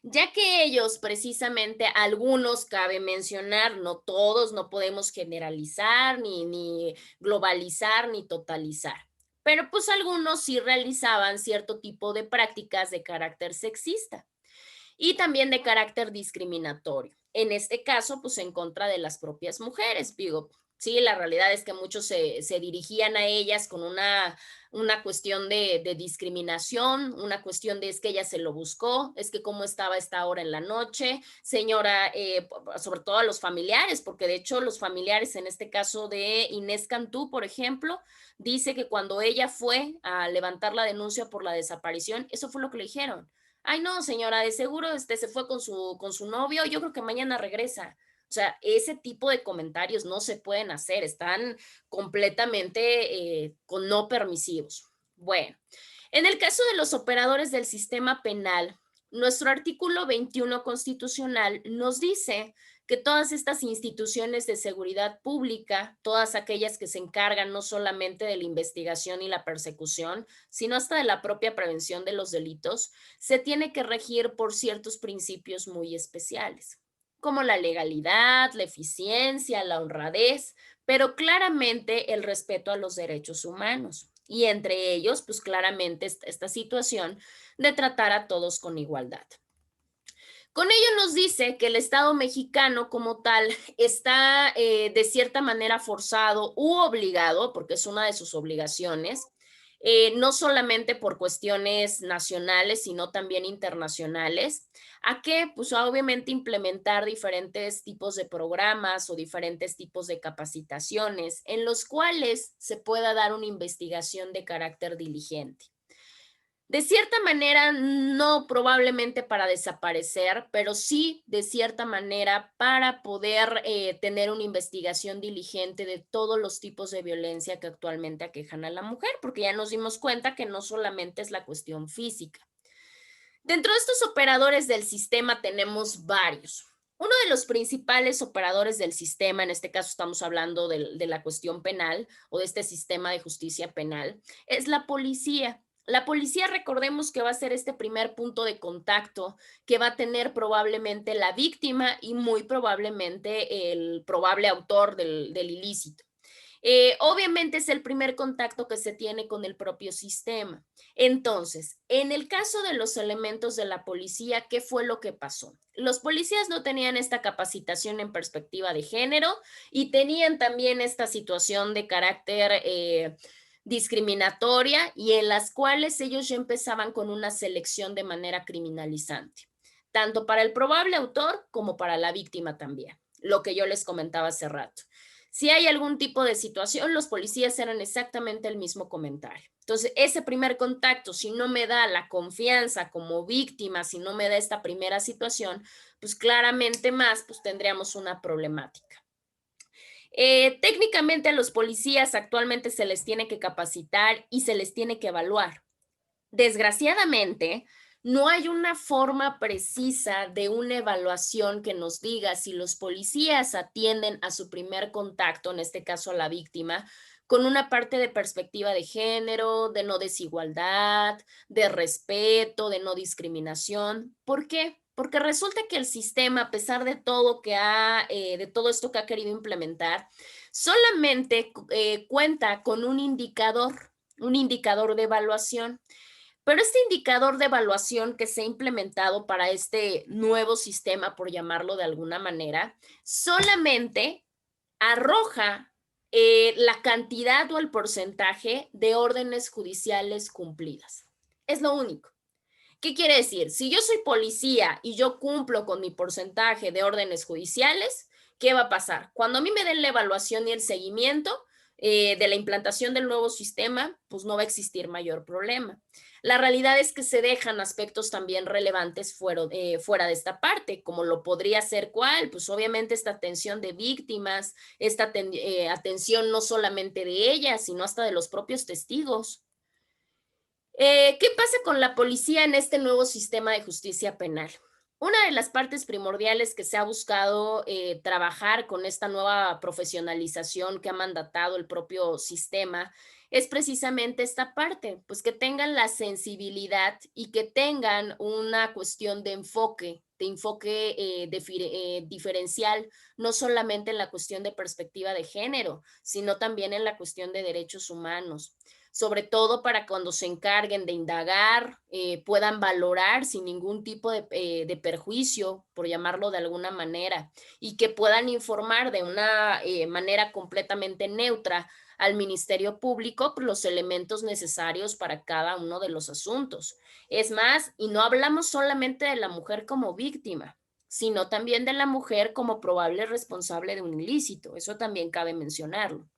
ya que ellos precisamente, algunos cabe mencionar, no todos, no podemos generalizar, ni globalizar, ni totalizar, pero pues algunos sí realizaban cierto tipo de prácticas de carácter sexista y también de carácter discriminatorio. En este caso, pues en contra de las propias mujeres, digo, sí, la realidad es que muchos se dirigían a ellas con una cuestión de discriminación, una cuestión de es que ella se lo buscó, es que cómo estaba a esta hora en la noche, señora, sobre todo a los familiares, porque de hecho los familiares en este caso de Inés Cantú, por ejemplo, dice que cuando ella fue a levantar la denuncia por la desaparición, eso fue lo que le dijeron. Ay, no, señora, de seguro se fue con su novio, yo creo que mañana regresa. O sea, ese tipo de comentarios no se pueden hacer, están completamente con no permisivos. Bueno, en el caso de los operadores del sistema penal, nuestro artículo 21 constitucional nos dice que todas estas instituciones de seguridad pública, todas aquellas que se encargan no solamente de la investigación y la persecución, sino hasta de la propia prevención de los delitos, se tiene que regir por ciertos principios muy especiales, como la legalidad, la eficiencia, la honradez, pero claramente el respeto a los derechos humanos. Y entre ellos, pues claramente esta situación de tratar a todos con igualdad. Con ello nos dice que el Estado mexicano como tal está de cierta manera forzado u obligado, porque es una de sus obligaciones, no solamente por cuestiones nacionales, sino también internacionales, a que, pues obviamente, implementar diferentes tipos de programas o diferentes tipos de capacitaciones en los cuales se pueda dar una investigación de carácter diligente. De cierta manera, no probablemente para desaparecer, pero sí de cierta manera para poder tener una investigación diligente de todos los tipos de violencia que actualmente aquejan a la mujer, porque ya nos dimos cuenta que no solamente es la cuestión física. Dentro de estos operadores del sistema tenemos varios. Uno de los principales operadores del sistema, en este caso estamos hablando de la cuestión penal o de este sistema de justicia penal, es la policía. La policía, recordemos que va a ser este primer punto de contacto que va a tener probablemente la víctima y muy probablemente el probable autor del ilícito. Obviamente es el primer contacto que se tiene con el propio sistema. Entonces, en el caso de los elementos de la policía, ¿qué fue lo que pasó? Los policías no tenían esta capacitación en perspectiva de género y tenían también esta situación de carácter discriminatoria y en las cuales ellos ya empezaban con una selección de manera criminalizante, tanto para el probable autor como para la víctima también, lo que yo les comentaba hace rato. Si hay algún tipo de situación, los policías eran exactamente el mismo comentario. Entonces, ese primer contacto, si no me da la confianza como víctima, si no me da esta primera situación, pues claramente más, pues tendríamos una problemática. Técnicamente a los policías actualmente se les tiene que capacitar y se les tiene que evaluar. Desgraciadamente, no hay una forma precisa de una evaluación que nos diga si los policías atienden a su primer contacto, en este caso a la víctima, con una parte de perspectiva de género, de no desigualdad, de respeto, de no discriminación. ¿Por qué? Porque resulta que el sistema, a pesar de todo de todo esto que ha querido implementar, solamente cuenta con un indicador de evaluación. Pero este indicador de evaluación que se ha implementado para este nuevo sistema, por llamarlo de alguna manera, solamente arroja la cantidad o el porcentaje de órdenes judiciales cumplidas. Es lo único. ¿Qué quiere decir? Si yo soy policía y yo cumplo con mi porcentaje de órdenes judiciales, ¿qué va a pasar? Cuando a mí me den la evaluación y el seguimiento de la implantación del nuevo sistema, pues no va a existir mayor problema. La realidad es que se dejan aspectos también relevantes fuera de esta parte, como lo podría ser ¿cuál? Pues obviamente esta atención de víctimas, esta atención no solamente de ellas, sino hasta de los propios testigos. ¿Qué pasa con la policía en este nuevo sistema de justicia penal? Una de las partes primordiales que se ha buscado trabajar con esta nueva profesionalización que ha mandatado el propio sistema es precisamente esta parte, pues que tengan la sensibilidad y que tengan una cuestión de enfoque diferencial, no solamente en la cuestión de perspectiva de género, sino también en la cuestión de derechos humanos, sobre todo para cuando se encarguen de indagar, puedan valorar sin ningún tipo de perjuicio, por llamarlo de alguna manera, y que puedan informar de una manera completamente neutra al Ministerio Público los elementos necesarios para cada uno de los asuntos. Es más, y no hablamos solamente de la mujer como víctima, sino también de la mujer como probable responsable de un ilícito. Eso también cabe mencionarlo.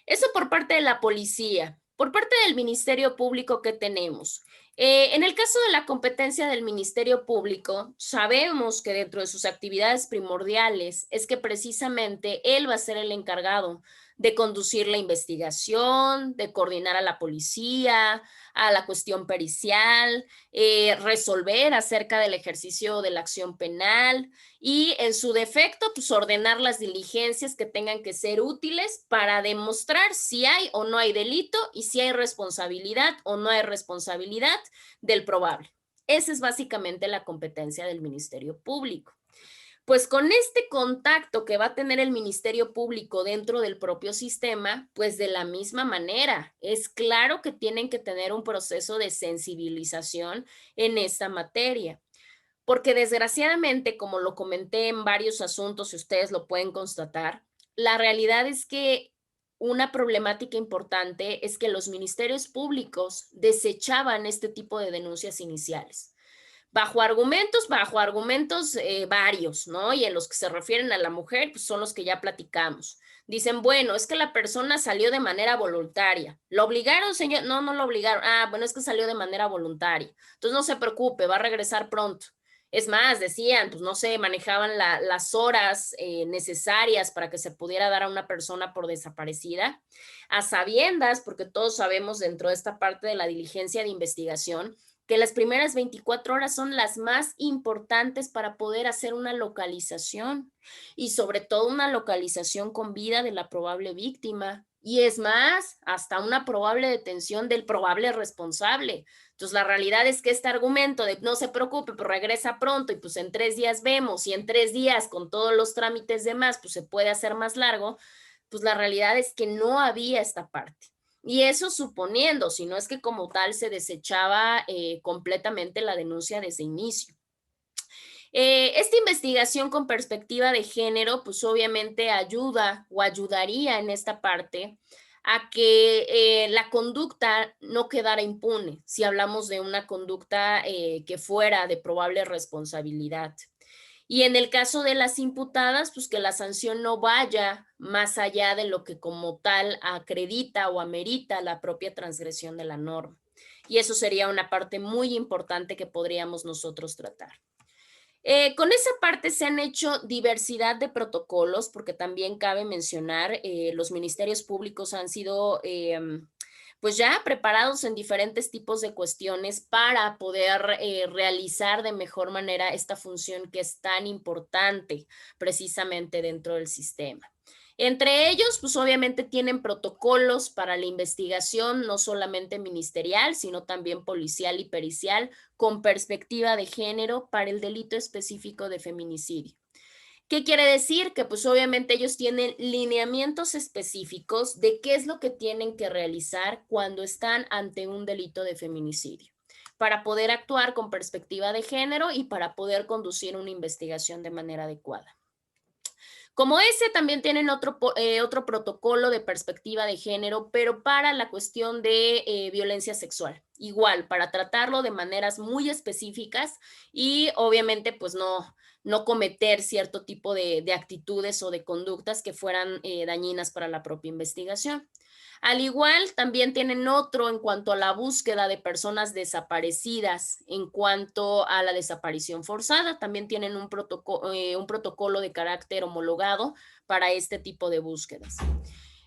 Eso por parte de la policía. Por parte del Ministerio Público, ¿qué tenemos? En el caso de la competencia del Ministerio Público, sabemos que dentro de sus actividades primordiales es que precisamente él va a ser el encargado de conducir la investigación, de coordinar a la policía, a la cuestión pericial, resolver acerca del ejercicio de la acción penal y en su defecto, pues ordenar las diligencias que tengan que ser útiles para demostrar si hay o no hay delito y si hay responsabilidad o no hay responsabilidad del probable. Esa es básicamente la competencia del Ministerio Público. Pues con este contacto que va a tener el Ministerio Público dentro del propio sistema, pues de la misma manera, es claro que tienen que tener un proceso de sensibilización en esta materia. Porque desgraciadamente, como lo comenté en varios asuntos, y ustedes lo pueden constatar, la realidad es que una problemática importante es que los ministerios públicos desechaban este tipo de denuncias iniciales. Bajo argumentos varios, ¿no? Y en los que se refieren a la mujer, pues son los que ya platicamos. Dicen, bueno, es que la persona salió de manera voluntaria. ¿Lo obligaron, señor? No, no lo obligaron. Ah, bueno, es que salió de manera voluntaria. Entonces no se preocupe, va a regresar pronto. Es más, decían, pues no sé, manejaban las horas necesarias para que se pudiera dar a una persona por desaparecida, a sabiendas, porque todos sabemos dentro de esta parte de la diligencia de investigación, que las primeras 24 horas son las más importantes para poder hacer una localización y sobre todo una localización con vida de la probable víctima. Y es más, hasta una probable detención del probable responsable. Entonces, la realidad es que este argumento de no se preocupe, pero regresa pronto y pues en 3 días vemos y en 3 días con todos los trámites demás, pues se puede hacer más largo, pues la realidad es que no había esta parte. Y eso suponiendo, si no es que como tal se desechaba completamente la denuncia desde inicio. Esta investigación con perspectiva de género, pues obviamente ayuda o ayudaría en esta parte a que la conducta no quedara impune, si hablamos de una conducta que fuera de probable responsabilidad. Y en el caso de las imputadas, pues que la sanción no vaya más allá de lo que como tal acredita o amerita la propia transgresión de la norma. Y eso sería una parte muy importante que podríamos nosotros tratar. Con esa parte se han hecho diversidad de protocolos, porque también cabe mencionar, los ministerios públicos han sido pues ya preparados en diferentes tipos de cuestiones para poder realizar de mejor manera esta función que es tan importante precisamente dentro del sistema. Entre ellos, pues obviamente tienen protocolos para la investigación, no solamente ministerial, sino también policial y pericial, con perspectiva de género para el delito específico de feminicidio. ¿Qué quiere decir? Que pues obviamente ellos tienen lineamientos específicos de qué es lo que tienen que realizar cuando están ante un delito de feminicidio, para poder actuar con perspectiva de género y para poder conducir una investigación de manera adecuada. Como ese, también tienen otro protocolo de perspectiva de género, pero para la cuestión de violencia sexual. Igual, para tratarlo de maneras muy específicas y obviamente pues no cometer cierto tipo de actitudes o de conductas que fueran dañinas para la propia investigación. Al igual, también tienen otro en cuanto a la búsqueda de personas desaparecidas, en cuanto a la desaparición forzada, también tienen un protocolo de carácter homologado para este tipo de búsquedas.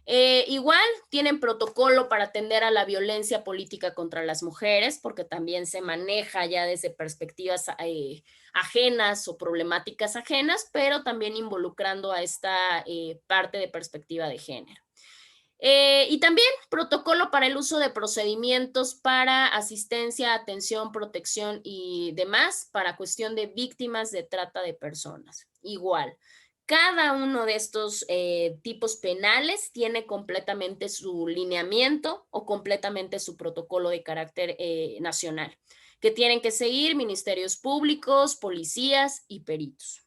Igual tienen protocolo para atender a la violencia política contra las mujeres, porque también se maneja ya desde perspectivas ajenas o problemáticas ajenas, pero también involucrando a esta parte de perspectiva de género. Y también protocolo para el uso de procedimientos para asistencia, atención, protección y demás para cuestión de víctimas de trata de personas. Igual, cada uno de estos tipos penales tiene completamente su lineamiento o completamente su protocolo de carácter nacional, que tienen que seguir ministerios públicos, policías y peritos.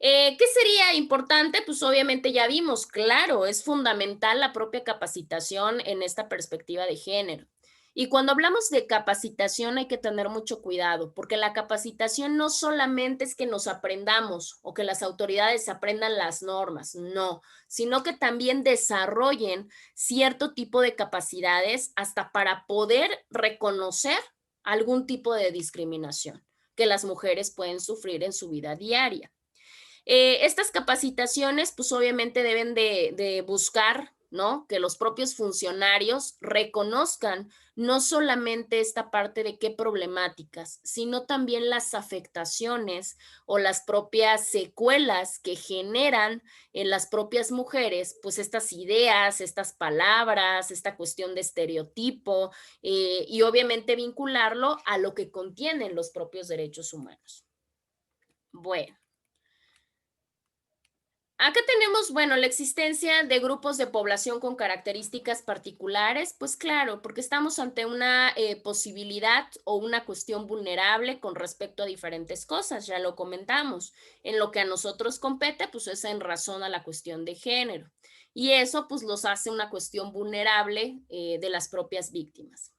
¿Qué sería importante? Pues obviamente ya vimos, claro, es fundamental la propia capacitación en esta perspectiva de género. Y cuando hablamos de capacitación hay que tener mucho cuidado, porque la capacitación no solamente es que nos aprendamos o que las autoridades aprendan las normas, no, sino que también desarrollen cierto tipo de capacidades hasta para poder reconocer algún tipo de discriminación que las mujeres pueden sufrir en su vida diaria. Estas capacitaciones, pues obviamente deben de buscar, ¿no? Que los propios funcionarios reconozcan no solamente esta parte de qué problemáticas, sino también las afectaciones o las propias secuelas que generan en las propias mujeres, pues estas ideas, estas palabras, esta cuestión de estereotipo y obviamente vincularlo a lo que contienen los propios derechos humanos. Bueno. Acá tenemos, bueno, la existencia de grupos de población con características particulares, pues claro, porque estamos ante una posibilidad o una cuestión vulnerable con respecto a diferentes cosas, ya lo comentamos. En lo que a nosotros compete, pues es en razón a la cuestión de género. Y eso pues los hace una cuestión vulnerable de las propias víctimas.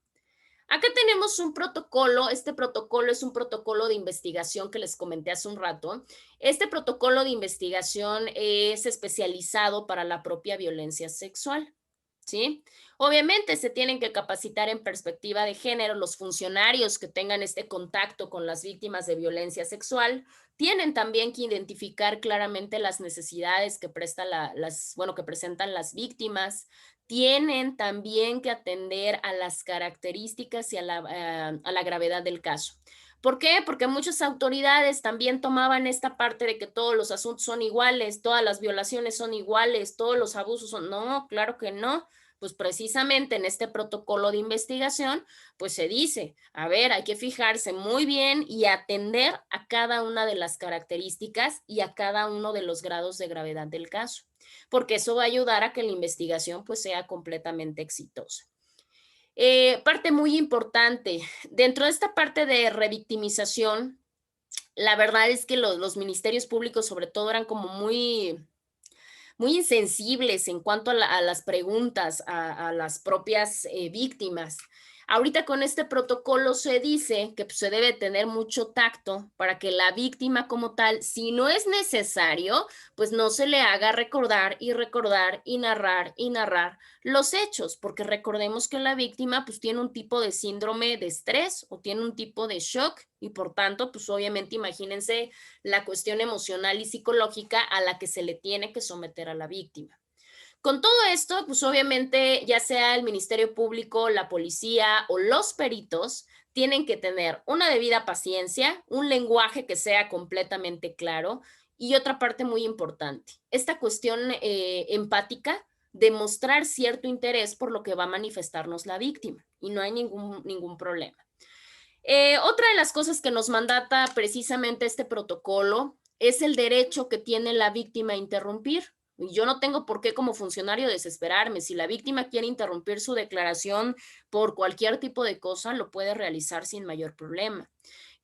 Acá tenemos un protocolo, este protocolo es un protocolo de investigación que les comenté hace un rato. Este protocolo de investigación es especializado para la propia violencia sexual, ¿sí? Obviamente se tienen que capacitar en perspectiva de género los funcionarios que tengan este contacto con las víctimas de violencia sexual. Tienen también que identificar claramente las necesidades que que presentan las víctimas. Tienen también que atender a las características y a la gravedad del caso. ¿Por qué? Porque muchas autoridades también tomaban esta parte de que todos los asuntos son iguales, todas las violaciones son iguales, todos los abusos son... No, claro que no. Pues precisamente en este protocolo de investigación, pues se dice, a ver, hay que fijarse muy bien y atender a cada una de las características y a cada uno de los grados de gravedad del caso, porque eso va a ayudar a que la investigación pues sea completamente exitosa. Parte muy importante, dentro de esta parte de revictimización, la verdad es que los ministerios públicos sobre todo eran como muy insensibles en cuanto a las preguntas a las propias víctimas. Ahorita con este protocolo se dice que pues, se debe tener mucho tacto para que la víctima como tal, si no es necesario, pues no se le haga recordar y recordar y narrar los hechos, porque recordemos que la víctima pues tiene un tipo de síndrome de estrés o tiene un tipo de shock y por tanto pues obviamente imagínense la cuestión emocional y psicológica a la que se le tiene que someter a la víctima. Con todo esto, pues obviamente ya sea el Ministerio Público, la policía o los peritos tienen que tener una debida paciencia, un lenguaje que sea completamente claro y otra parte muy importante, esta cuestión empática, demostrar cierto interés por lo que va a manifestarnos la víctima y no hay ningún problema. Otra de las cosas que nos mandata precisamente este protocolo es el derecho que tiene la víctima a interrumpir. Y yo no tengo por qué como funcionario desesperarme. Si la víctima quiere interrumpir su declaración por cualquier tipo de cosa, lo puede realizar sin mayor problema.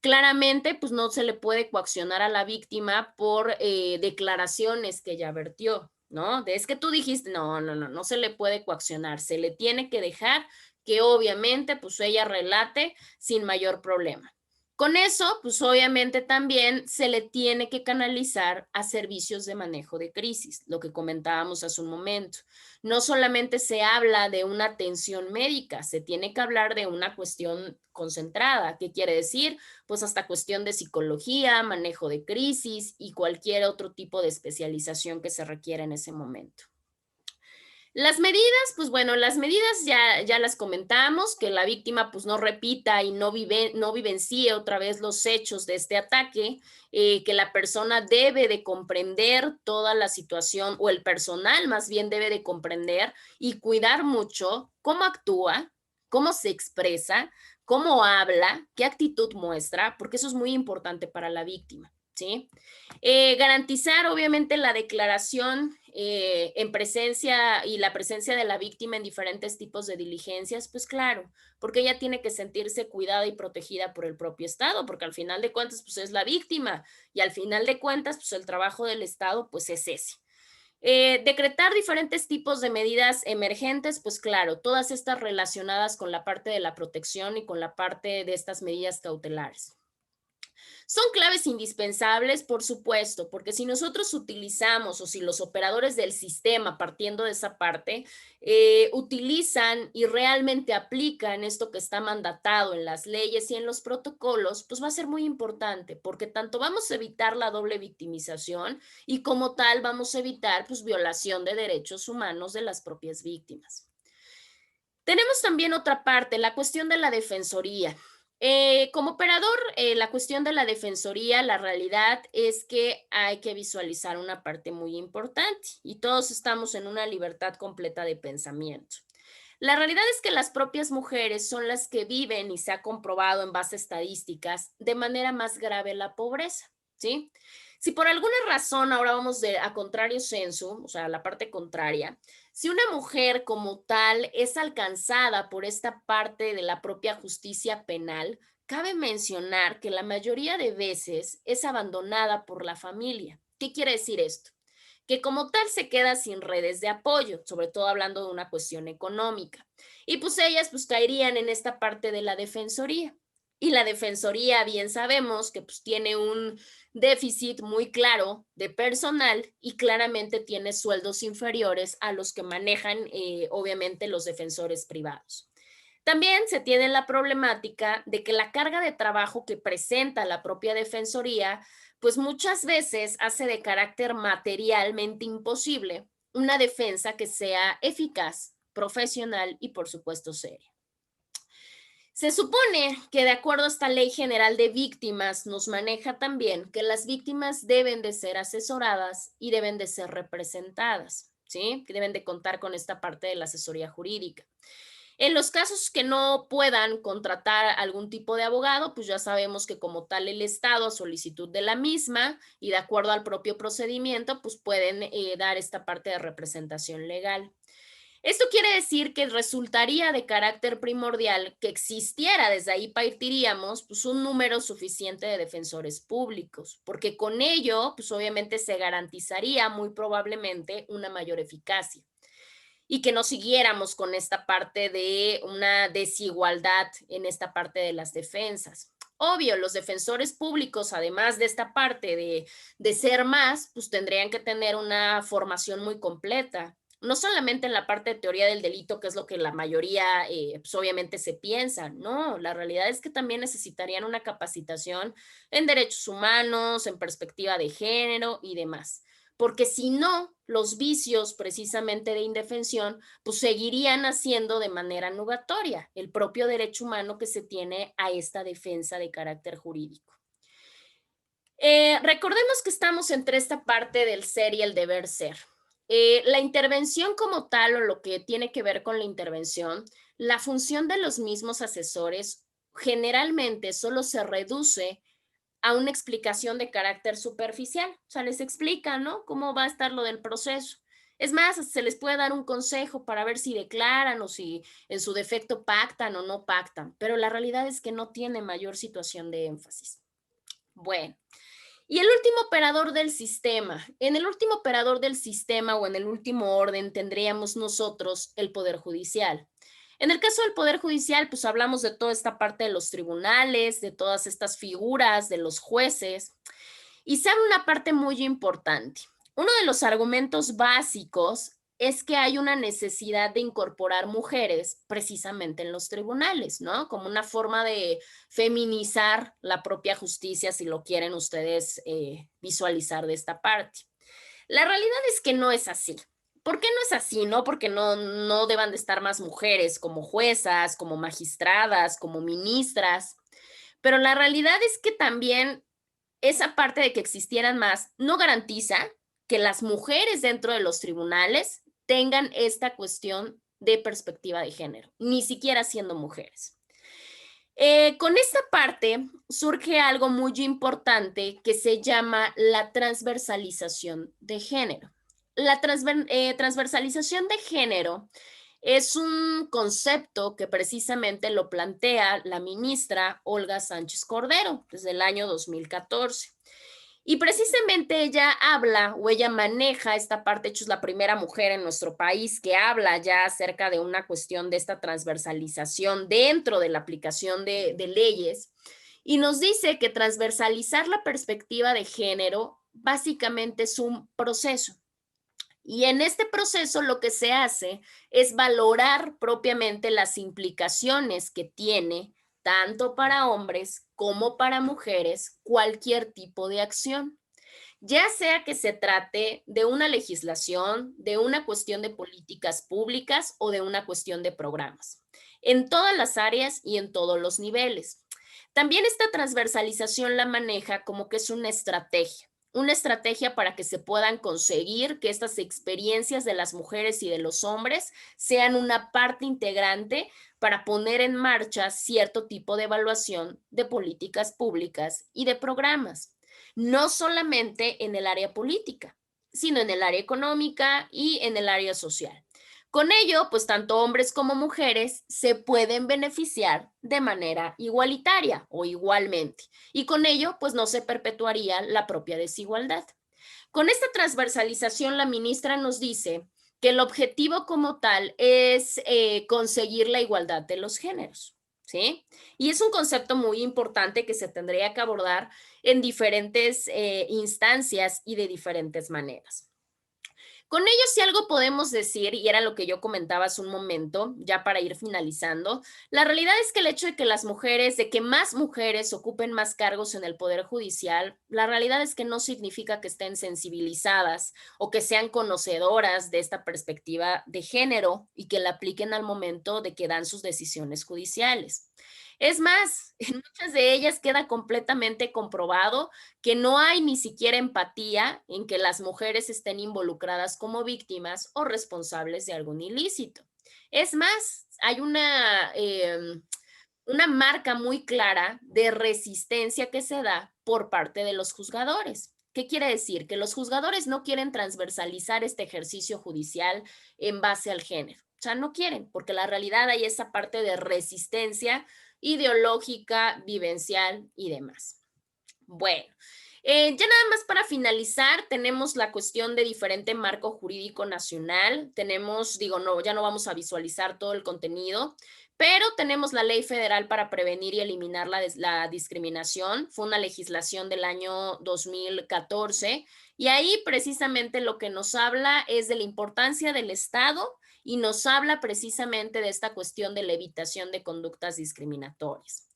Claramente, pues no se le puede coaccionar a la víctima por declaraciones que ella vertió, ¿no? Es que tú dijiste, no se le puede coaccionar, se le tiene que dejar que obviamente pues ella relate sin mayor problema. Con eso, pues obviamente también se le tiene que canalizar a servicios de manejo de crisis, lo que comentábamos hace un momento. No solamente se habla de una atención médica, se tiene que hablar de una cuestión concentrada. ¿Qué quiere decir? Pues hasta cuestión de psicología, manejo de crisis y cualquier otro tipo de especialización que se requiera en ese momento. Las medidas, pues bueno, las medidas ya las comentamos, que la víctima pues no repita y no vivencie otra vez los hechos de este ataque, que la persona debe de comprender toda la situación, o el personal más bien debe de comprender y cuidar mucho cómo actúa, cómo se expresa, cómo habla, qué actitud muestra, porque eso es muy importante para la víctima, ¿sí? Garantizar obviamente la declaración en presencia y la presencia de la víctima en diferentes tipos de diligencias, pues claro, porque ella tiene que sentirse cuidada y protegida por el propio Estado, porque al final de cuentas pues es la víctima y al final de cuentas pues el trabajo del Estado pues es ese. Decretar diferentes tipos de medidas emergentes, pues claro, todas estas relacionadas con la parte de la protección y con la parte de estas medidas cautelares. Son claves indispensables, por supuesto, porque si nosotros utilizamos o si los operadores del sistema, partiendo de esa parte, utilizan y realmente aplican esto que está mandatado en las leyes y en los protocolos, pues va a ser muy importante, porque tanto vamos a evitar la doble victimización y como tal vamos a evitar pues violación de derechos humanos de las propias víctimas. Tenemos también otra parte, la cuestión de la defensoría. Como operador, la cuestión de la defensoría, la realidad es que hay que visualizar una parte muy importante y todos estamos en una libertad completa de pensamiento. La realidad es que las propias mujeres son las que viven, y se ha comprobado en base a estadísticas, de manera más grave la pobreza, ¿sí? Si por alguna razón, ahora vamos a contrario sensu, o sea, la parte contraria, si una mujer como tal es alcanzada por esta parte de la propia justicia penal, cabe mencionar que la mayoría de veces es abandonada por la familia. ¿Qué quiere decir esto? Que como tal se queda sin redes de apoyo, sobre todo hablando de una cuestión económica. Y pues ellas pues caerían en esta parte de la defensoría. Y la defensoría, bien sabemos que pues tiene un déficit muy claro de personal y claramente tiene sueldos inferiores a los que manejan obviamente los defensores privados. También se tiene la problemática de que la carga de trabajo que presenta la propia defensoría, pues muchas veces hace de carácter materialmente imposible una defensa que sea eficaz, profesional y por supuesto seria. Se supone que de acuerdo a esta Ley General de Víctimas nos maneja también que las víctimas deben de ser asesoradas y deben de ser representadas, ¿sí? Que deben de contar con esta parte de la asesoría jurídica. En los casos que no puedan contratar algún tipo de abogado, pues ya sabemos que como tal el Estado, a solicitud de la misma y de acuerdo al propio procedimiento, pues pueden dar esta parte de representación legal. Esto quiere decir que resultaría de carácter primordial que existiera, desde ahí partiríamos, pues un número suficiente de defensores públicos, porque con ello, pues obviamente se garantizaría muy probablemente una mayor eficacia y que no siguiéramos con esta parte de una desigualdad en esta parte de las defensas. Obvio, los defensores públicos, además de esta parte de ser más, pues tendrían que tener una formación muy completa, no solamente en la parte de teoría del delito, que es lo que la mayoría, pues obviamente se piensa, no, la realidad es que también necesitarían una capacitación en derechos humanos, en perspectiva de género y demás, porque si no, los vicios precisamente de indefensión, pues seguirían haciendo de manera nugatoria el propio derecho humano que se tiene a esta defensa de carácter jurídico. Recordemos que estamos entre esta parte del ser y el deber ser. La intervención como tal, o lo que tiene que ver con la intervención, la función de los mismos asesores generalmente solo se reduce a una explicación de carácter superficial. O sea, les explica, ¿no? Cómo va a estar lo del proceso. Es más, se les puede dar un consejo para ver si declaran o si en su defecto pactan o no pactan, pero la realidad es que no tiene mayor situación de énfasis. Bueno. Y el último operador del sistema. En el último operador del sistema o en el último orden tendríamos nosotros el Poder Judicial. En el caso del Poder Judicial, pues hablamos de toda esta parte de los tribunales, de todas estas figuras, de los jueces. Y sabe una parte muy importante. Uno de los argumentos básicos es que hay una necesidad de incorporar mujeres precisamente en los tribunales, ¿no? Como una forma de feminizar la propia justicia, si lo quieren ustedes visualizar de esta parte. La realidad es que no es así. ¿Por qué no es así, no? Porque no deban de estar más mujeres como juezas, como magistradas, como ministras, pero la realidad es que también esa parte de que existieran más no garantiza que las mujeres dentro de los tribunales tengan esta cuestión de perspectiva de género, ni siquiera siendo mujeres. Con esta parte surge algo muy importante que se llama la transversalización de género. La transversalización de género es un concepto que precisamente lo plantea la ministra Olga Sánchez Cordero desde el año 2014. Y precisamente ella habla o ella maneja esta parte, de hecho es la primera mujer en nuestro país que habla ya acerca de una cuestión de esta transversalización dentro de la aplicación de leyes y nos dice que transversalizar la perspectiva de género básicamente es un proceso. Y en este proceso lo que se hace es valorar propiamente las implicaciones que tiene tanto para hombres como para mujeres cualquier tipo de acción, ya sea que se trate de una legislación, de una cuestión de políticas públicas o de una cuestión de programas, en todas las áreas y en todos los niveles. También esta transversalización la maneja como que es una estrategia para que se puedan conseguir que estas experiencias de las mujeres y de los hombres sean una parte integrante para poner en marcha cierto tipo de evaluación de políticas públicas y de programas, no solamente en el área política, sino en el área económica y en el área social. Con ello, pues tanto hombres como mujeres se pueden beneficiar de manera igualitaria o igualmente. Y con ello, pues no se perpetuaría la propia desigualdad. Con esta transversalización, la ministra nos dice que el objetivo como tal es conseguir la igualdad de los géneros, ¿sí? Y es un concepto muy importante que se tendría que abordar en diferentes instancias y de diferentes maneras. Con ello, si algo podemos decir, y era lo que yo comentaba hace un momento, ya para ir finalizando, la realidad es que el hecho de que las mujeres, de que más mujeres ocupen más cargos en el Poder Judicial, la realidad es que no significa que estén sensibilizadas o que sean conocedoras de esta perspectiva de género y que la apliquen al momento de que dan sus decisiones judiciales. Es más, en muchas de ellas queda completamente comprobado que no hay ni siquiera empatía en que las mujeres estén involucradas como víctimas o responsables de algún ilícito. Es más, hay una marca muy clara de resistencia que se da por parte de los juzgadores. ¿Qué quiere decir? Que los juzgadores no quieren transversalizar este ejercicio judicial en base al género. O sea, no quieren, porque la realidad hay esa parte de resistencia ideológica, vivencial y demás. Bueno, ya nada más para finalizar, tenemos la cuestión de diferente marco jurídico nacional. Tenemos, ya no vamos a visualizar todo el contenido, pero tenemos la Ley Federal para Prevenir y Eliminar la Discriminación. Fue una legislación del año 2014 y ahí precisamente lo que nos habla es de la importancia del Estado y nos habla precisamente de esta cuestión de la evitación de conductas discriminatorias.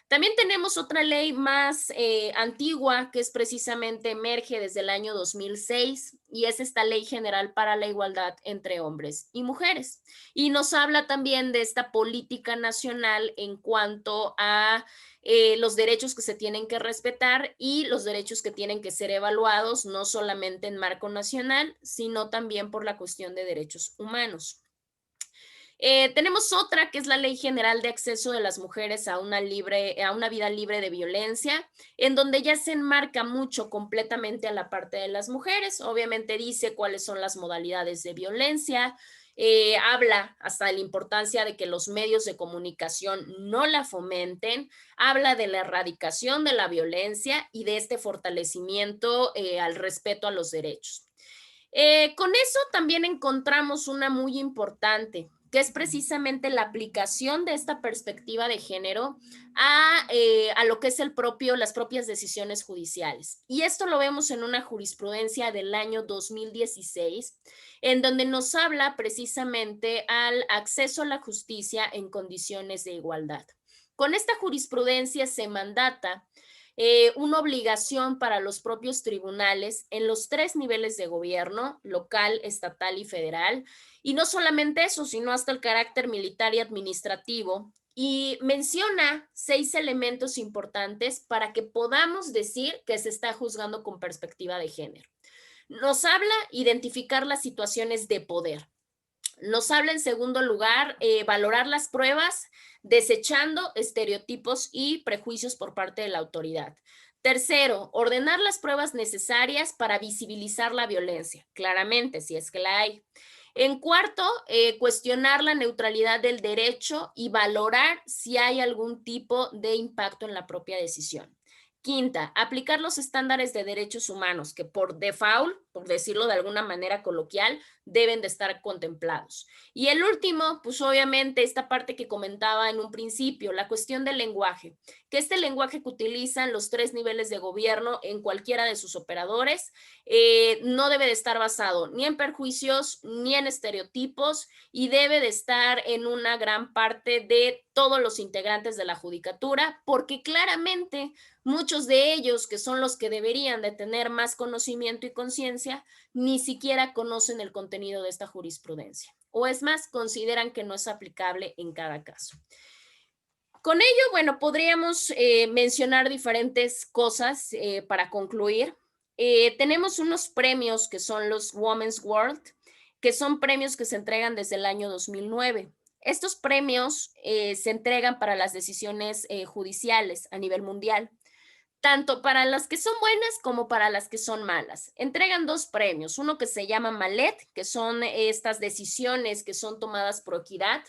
También tenemos otra ley más antigua que es precisamente emerge desde el año 2006 y es esta Ley General para la Igualdad entre Hombres y Mujeres. Y nos habla también de esta política nacional en cuanto a los derechos que se tienen que respetar y los derechos que tienen que ser evaluados no solamente en marco nacional, sino también por la cuestión de derechos humanos. Tenemos otra que es la Ley General de Acceso de las Mujeres a una vida libre de violencia, en donde ya se enmarca mucho completamente a la parte de las mujeres. Obviamente dice cuáles son las modalidades de violencia, habla hasta de la importancia de que los medios de comunicación no la fomenten, habla de la erradicación de la violencia y de este fortalecimiento al respeto a los derechos. Con eso también encontramos una muy importante, que es precisamente la aplicación de esta perspectiva de género a lo que es las propias decisiones judiciales. Y esto lo vemos en una jurisprudencia del año 2016, en donde nos habla precisamente al acceso a la justicia en condiciones de igualdad. Con esta jurisprudencia se mandata una obligación para los propios tribunales en los 3 niveles de gobierno, local, estatal y federal, y no solamente eso, sino hasta el carácter militar y administrativo, y menciona 6 elementos importantes para que podamos decir que se está juzgando con perspectiva de género. Nos habla identificar las situaciones de poder. Nos habla en segundo lugar valorar las pruebas desechando estereotipos y prejuicios por parte de la autoridad. Tercero, ordenar las pruebas necesarias para visibilizar la violencia, claramente, si es que la hay. En cuarto, cuestionar la neutralidad del derecho y valorar si hay algún tipo de impacto en la propia decisión. Quinta, aplicar los estándares de derechos humanos que por default, por decirlo de alguna manera coloquial, deben de estar contemplados. Y el último, pues obviamente esta parte que comentaba en un principio, la cuestión del lenguaje, que este lenguaje que utilizan los 3 niveles de gobierno en cualquiera de sus operadores no debe de estar basado ni en perjuicios ni en estereotipos y debe de estar en una gran parte de todos los integrantes de la judicatura, porque claramente muchos de ellos, que son los que deberían de tener más conocimiento y conciencia, ni siquiera conocen el contenido de esta jurisprudencia. O es más, consideran que no es aplicable en cada caso. Con ello, bueno, podríamos mencionar diferentes cosas para concluir. Tenemos unos premios que son los Women's World, que son premios que se entregan desde el año 2009. Estos premios se entregan para las decisiones judiciales a nivel mundial, tanto para las que son buenas como para las que son malas. Entregan 2 premios, uno que se llama Malet, que son estas decisiones que son tomadas por equidad,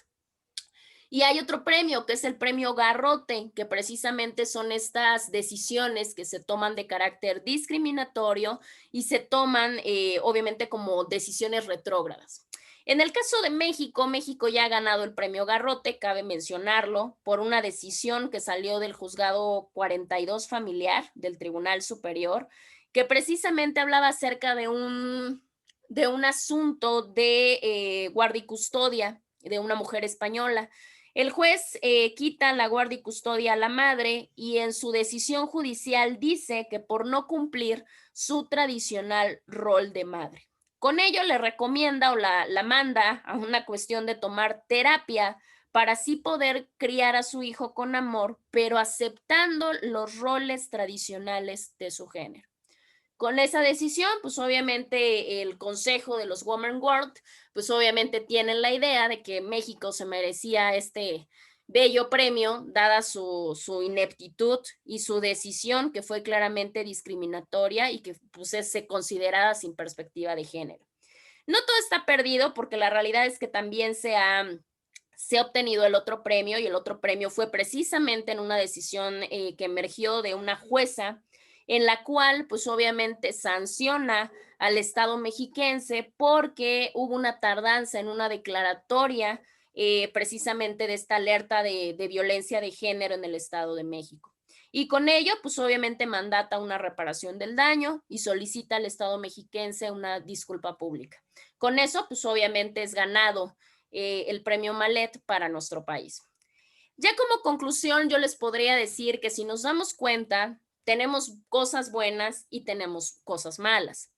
y hay otro premio que es el premio Garrote, que precisamente son estas decisiones que se toman de carácter discriminatorio y se toman obviamente como decisiones retrógradas. En el caso de México, México ya ha ganado el premio Garrote, cabe mencionarlo, por una decisión que salió del juzgado 42 familiar del Tribunal Superior, que precisamente hablaba acerca de un asunto de guardia y custodia de una mujer española. El juez quita la guardia y custodia a la madre y en su decisión judicial dice que por no cumplir su tradicional rol de madre. Con ello le recomienda o la manda a una cuestión de tomar terapia para así poder criar a su hijo con amor, pero aceptando los roles tradicionales de su género. Con esa decisión, pues obviamente el Consejo de los Women World, pues obviamente tienen la idea de que México se merecía este bello premio, dada su ineptitud y su decisión que fue claramente discriminatoria y que pues es considerada sin perspectiva de género. No todo está perdido porque la realidad es que también se ha obtenido el otro premio y el otro premio fue precisamente en una decisión que emergió de una jueza en la cual pues obviamente sanciona al Estado mexiquense porque hubo una tardanza en una declaratoria precisamente de esta alerta de violencia de género en el Estado de México. Y con ello, pues obviamente mandata una reparación del daño y solicita al Estado mexiquense una disculpa pública. Con eso, pues obviamente es ganado el premio Malet para nuestro país. Ya como conclusión, yo les podría decir que si nos damos cuenta, tenemos cosas buenas y tenemos cosas malas.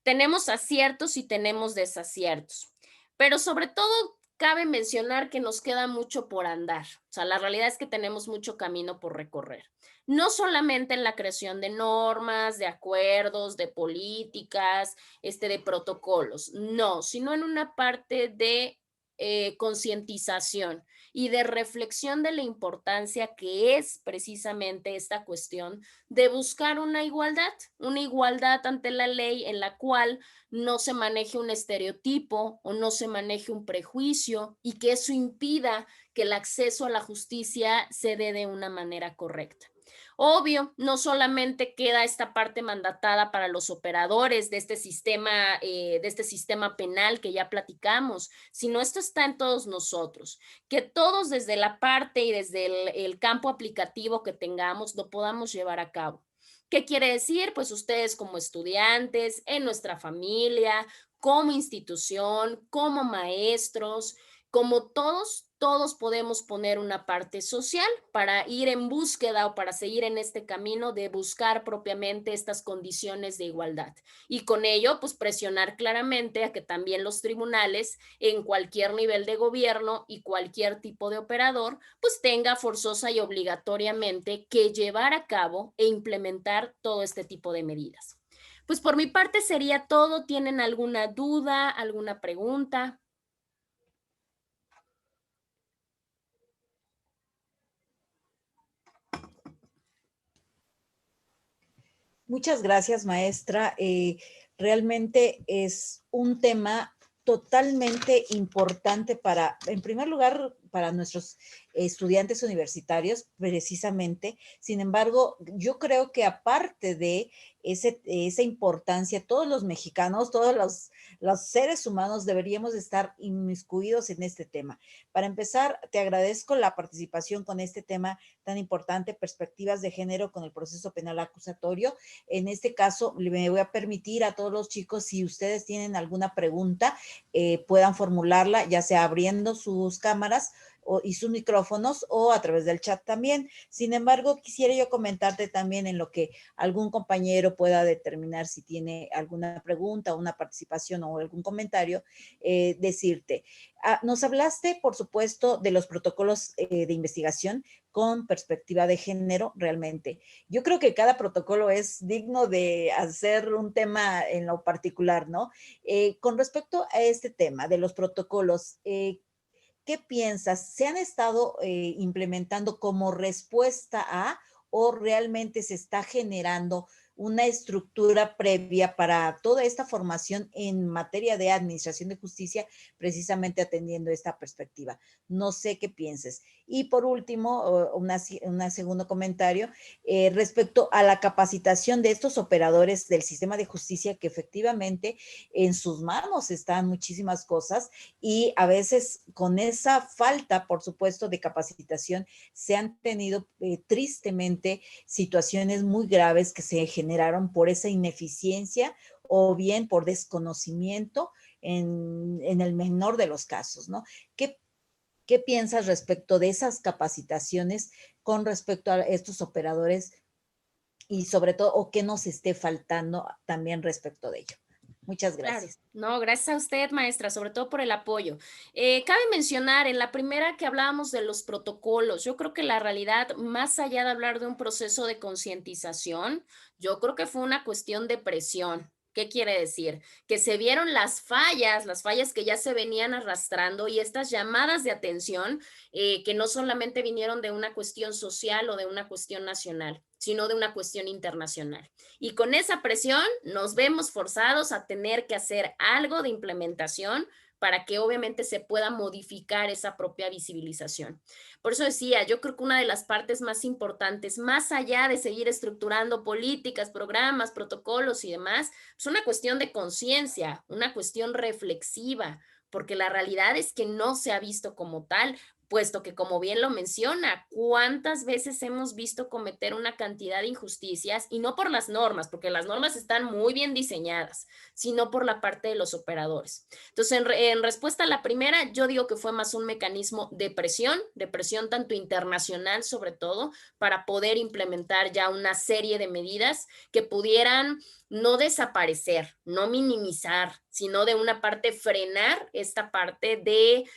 Tenemos aciertos y tenemos desaciertos, pero sobre todo cabe mencionar que nos queda mucho por andar. O sea, la realidad es que tenemos mucho camino por recorrer. No solamente en la creación de normas, de acuerdos, de políticas, de protocolos, no, sino en una parte de concientización y de reflexión de la importancia que es precisamente esta cuestión de buscar una igualdad ante la ley en la cual no se maneje un estereotipo o no se maneje un prejuicio y que eso impida que el acceso a la justicia se dé de una manera correcta. Obvio, no solamente queda esta parte mandatada para los operadores de este sistema penal que ya platicamos, sino esto está en todos nosotros, que todos desde la parte y desde el campo aplicativo que tengamos lo podamos llevar a cabo. ¿Qué quiere decir? Pues ustedes como estudiantes, en nuestra familia, como institución, como maestros, como todos todos podemos poner una parte social para ir en búsqueda o para seguir en este camino de buscar propiamente estas condiciones de igualdad. Y con ello, pues presionar claramente a que también los tribunales en cualquier nivel de gobierno y cualquier tipo de operador, pues tenga forzosa y obligatoriamente que llevar a cabo e implementar todo este tipo de medidas. Pues por mi parte sería todo. ¿Tienen alguna duda, alguna pregunta? Muchas gracias, maestra. Realmente es un tema totalmente importante para, en primer lugar, para nuestros estudiantes universitarios, precisamente. Sin embargo, yo creo que aparte de esa importancia, todos los mexicanos, todos los seres humanos deberíamos estar inmiscuidos en este tema. Para empezar, te agradezco la participación con este tema tan importante, perspectivas de género con el proceso penal acusatorio. En este caso, me voy a permitir a todos los chicos, si ustedes tienen alguna pregunta, puedan formularla, ya sea abriendo sus cámaras y sus micrófonos o a través del chat también. Sin embargo, quisiera yo comentarte también en lo que algún compañero pueda determinar si tiene alguna pregunta, una participación o algún comentario, decirte. Nos hablaste, por supuesto, de los protocolos de investigación con perspectiva de género, realmente. Yo creo que cada protocolo es digno de hacer un tema en lo particular, ¿no? Con respecto a este tema de los protocolos, ¿qué piensas? ¿Se han estado implementando como respuesta a o realmente se está generando una estructura previa para toda esta formación en materia de administración de justicia, precisamente atendiendo esta perspectiva? No sé qué pienses. Y por último, un segundo comentario respecto a la capacitación de estos operadores del sistema de justicia, que efectivamente en sus manos están muchísimas cosas y a veces con esa falta, por supuesto, de capacitación, se han tenido tristemente situaciones muy graves que se generaron por esa ineficiencia o bien por desconocimiento en el menor de los casos, ¿no? ¿Qué piensas respecto de esas capacitaciones con respecto a estos operadores y sobre todo, o qué nos esté faltando también respecto de ello? Muchas gracias. Claro. No, gracias a usted, maestra, sobre todo por el apoyo. Cabe mencionar, en la primera que hablábamos de los protocolos, yo creo que la realidad, más allá de hablar de un proceso de concientización, yo creo que fue una cuestión de presión. ¿Qué quiere decir? Que se vieron las fallas que ya se venían arrastrando y estas llamadas de atención que no solamente vinieron de una cuestión social o de una cuestión nacional, sino de una cuestión internacional. Y con esa presión nos vemos forzados a tener que hacer algo de implementación para que obviamente se pueda modificar esa propia visibilización. Por eso decía, yo creo que una de las partes más importantes, más allá de seguir estructurando políticas, programas, protocolos y demás, es una cuestión de conciencia, una cuestión reflexiva, porque la realidad es que no se ha visto como tal, puesto que, como bien lo menciona, ¿cuántas veces hemos visto cometer una cantidad de injusticias? Y no por las normas, porque las normas están muy bien diseñadas, sino por la parte de los operadores. Entonces, en respuesta a la primera, yo digo que fue más un mecanismo de presión tanto internacional sobre todo, para poder implementar ya una serie de medidas que pudieran no desaparecer, no minimizar, sino de una parte frenar esta parte de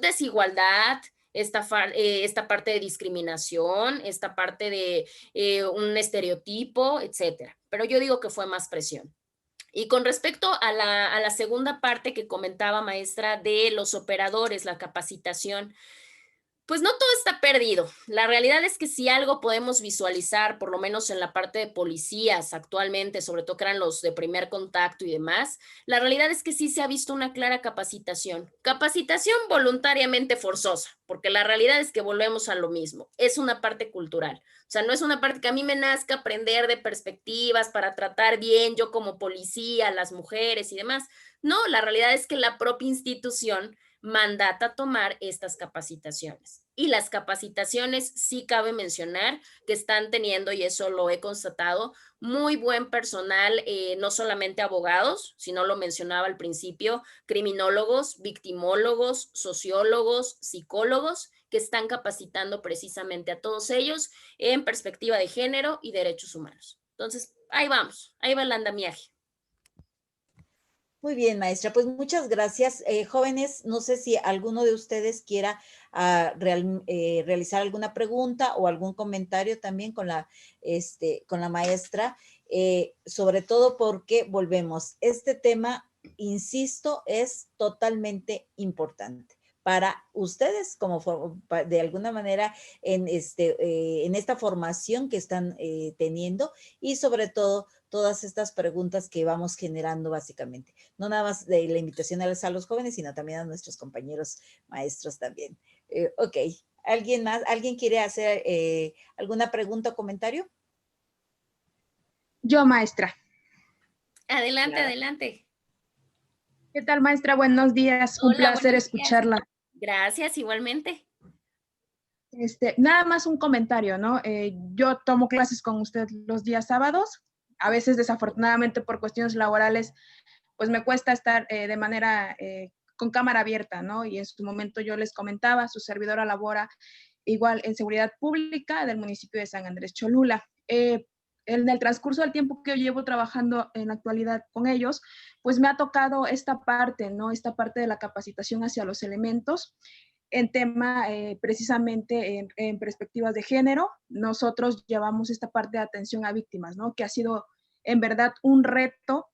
desigualdad, esta parte de discriminación, esta parte de un estereotipo, etcétera. Pero yo digo que fue más presión. Y con respecto a la segunda parte que comentaba, maestra, de los operadores, la capacitación, pues no todo está perdido. La realidad es que si algo podemos visualizar, por lo menos en la parte de policías actualmente, sobre todo que eran los de primer contacto y demás, la realidad es que sí se ha visto una clara capacitación. Capacitación voluntariamente forzosa, porque la realidad es que volvemos a lo mismo. Es una parte cultural. O sea, no es una parte que a mí me nazca aprender de perspectivas para tratar bien yo como policía, las mujeres y demás. No, la realidad es que la propia institución mandata tomar estas capacitaciones. Y las capacitaciones, sí cabe mencionar que están teniendo, y eso lo he constatado, muy buen personal, no solamente abogados, sino lo mencionaba al principio, criminólogos, victimólogos, sociólogos, psicólogos, que están capacitando precisamente a todos ellos en perspectiva de género y derechos humanos. Entonces, ahí vamos, ahí va el andamiaje. Muy bien, maestra, pues muchas gracias. Jóvenes, no sé si alguno de ustedes quiera realizar alguna pregunta o algún comentario también con la maestra, sobre todo porque volvemos. Este tema, insisto, es totalmente importante para ustedes de alguna manera en esta formación que están teniendo, y sobre todo todas estas preguntas que vamos generando básicamente. No nada más de la invitación a los jóvenes, sino también a nuestros compañeros maestros también. Ok, ¿alguien más? ¿Alguien quiere hacer alguna pregunta o comentario? Yo, maestra. Adelante, Claro. adelante. ¿Qué tal, maestra? Buenos días. Un Hola, placer buenos días. escucharla. Gracias, igualmente. Nada más un comentario, ¿no? Yo tomo clases con usted los días sábados. A veces, desafortunadamente, por cuestiones laborales, pues me cuesta estar de manera con cámara abierta, ¿no? Y en su momento yo les comentaba, su servidora labora igual en seguridad pública del municipio de San Andrés Cholula. En el transcurso del tiempo que yo llevo trabajando en la actualidad con ellos, pues me ha tocado esta parte, ¿no? Esta parte de la capacitación hacia los elementos en tema precisamente en perspectivas de género. Nosotros llevamos esta parte de atención a víctimas, ¿no? Que ha sido en verdad un reto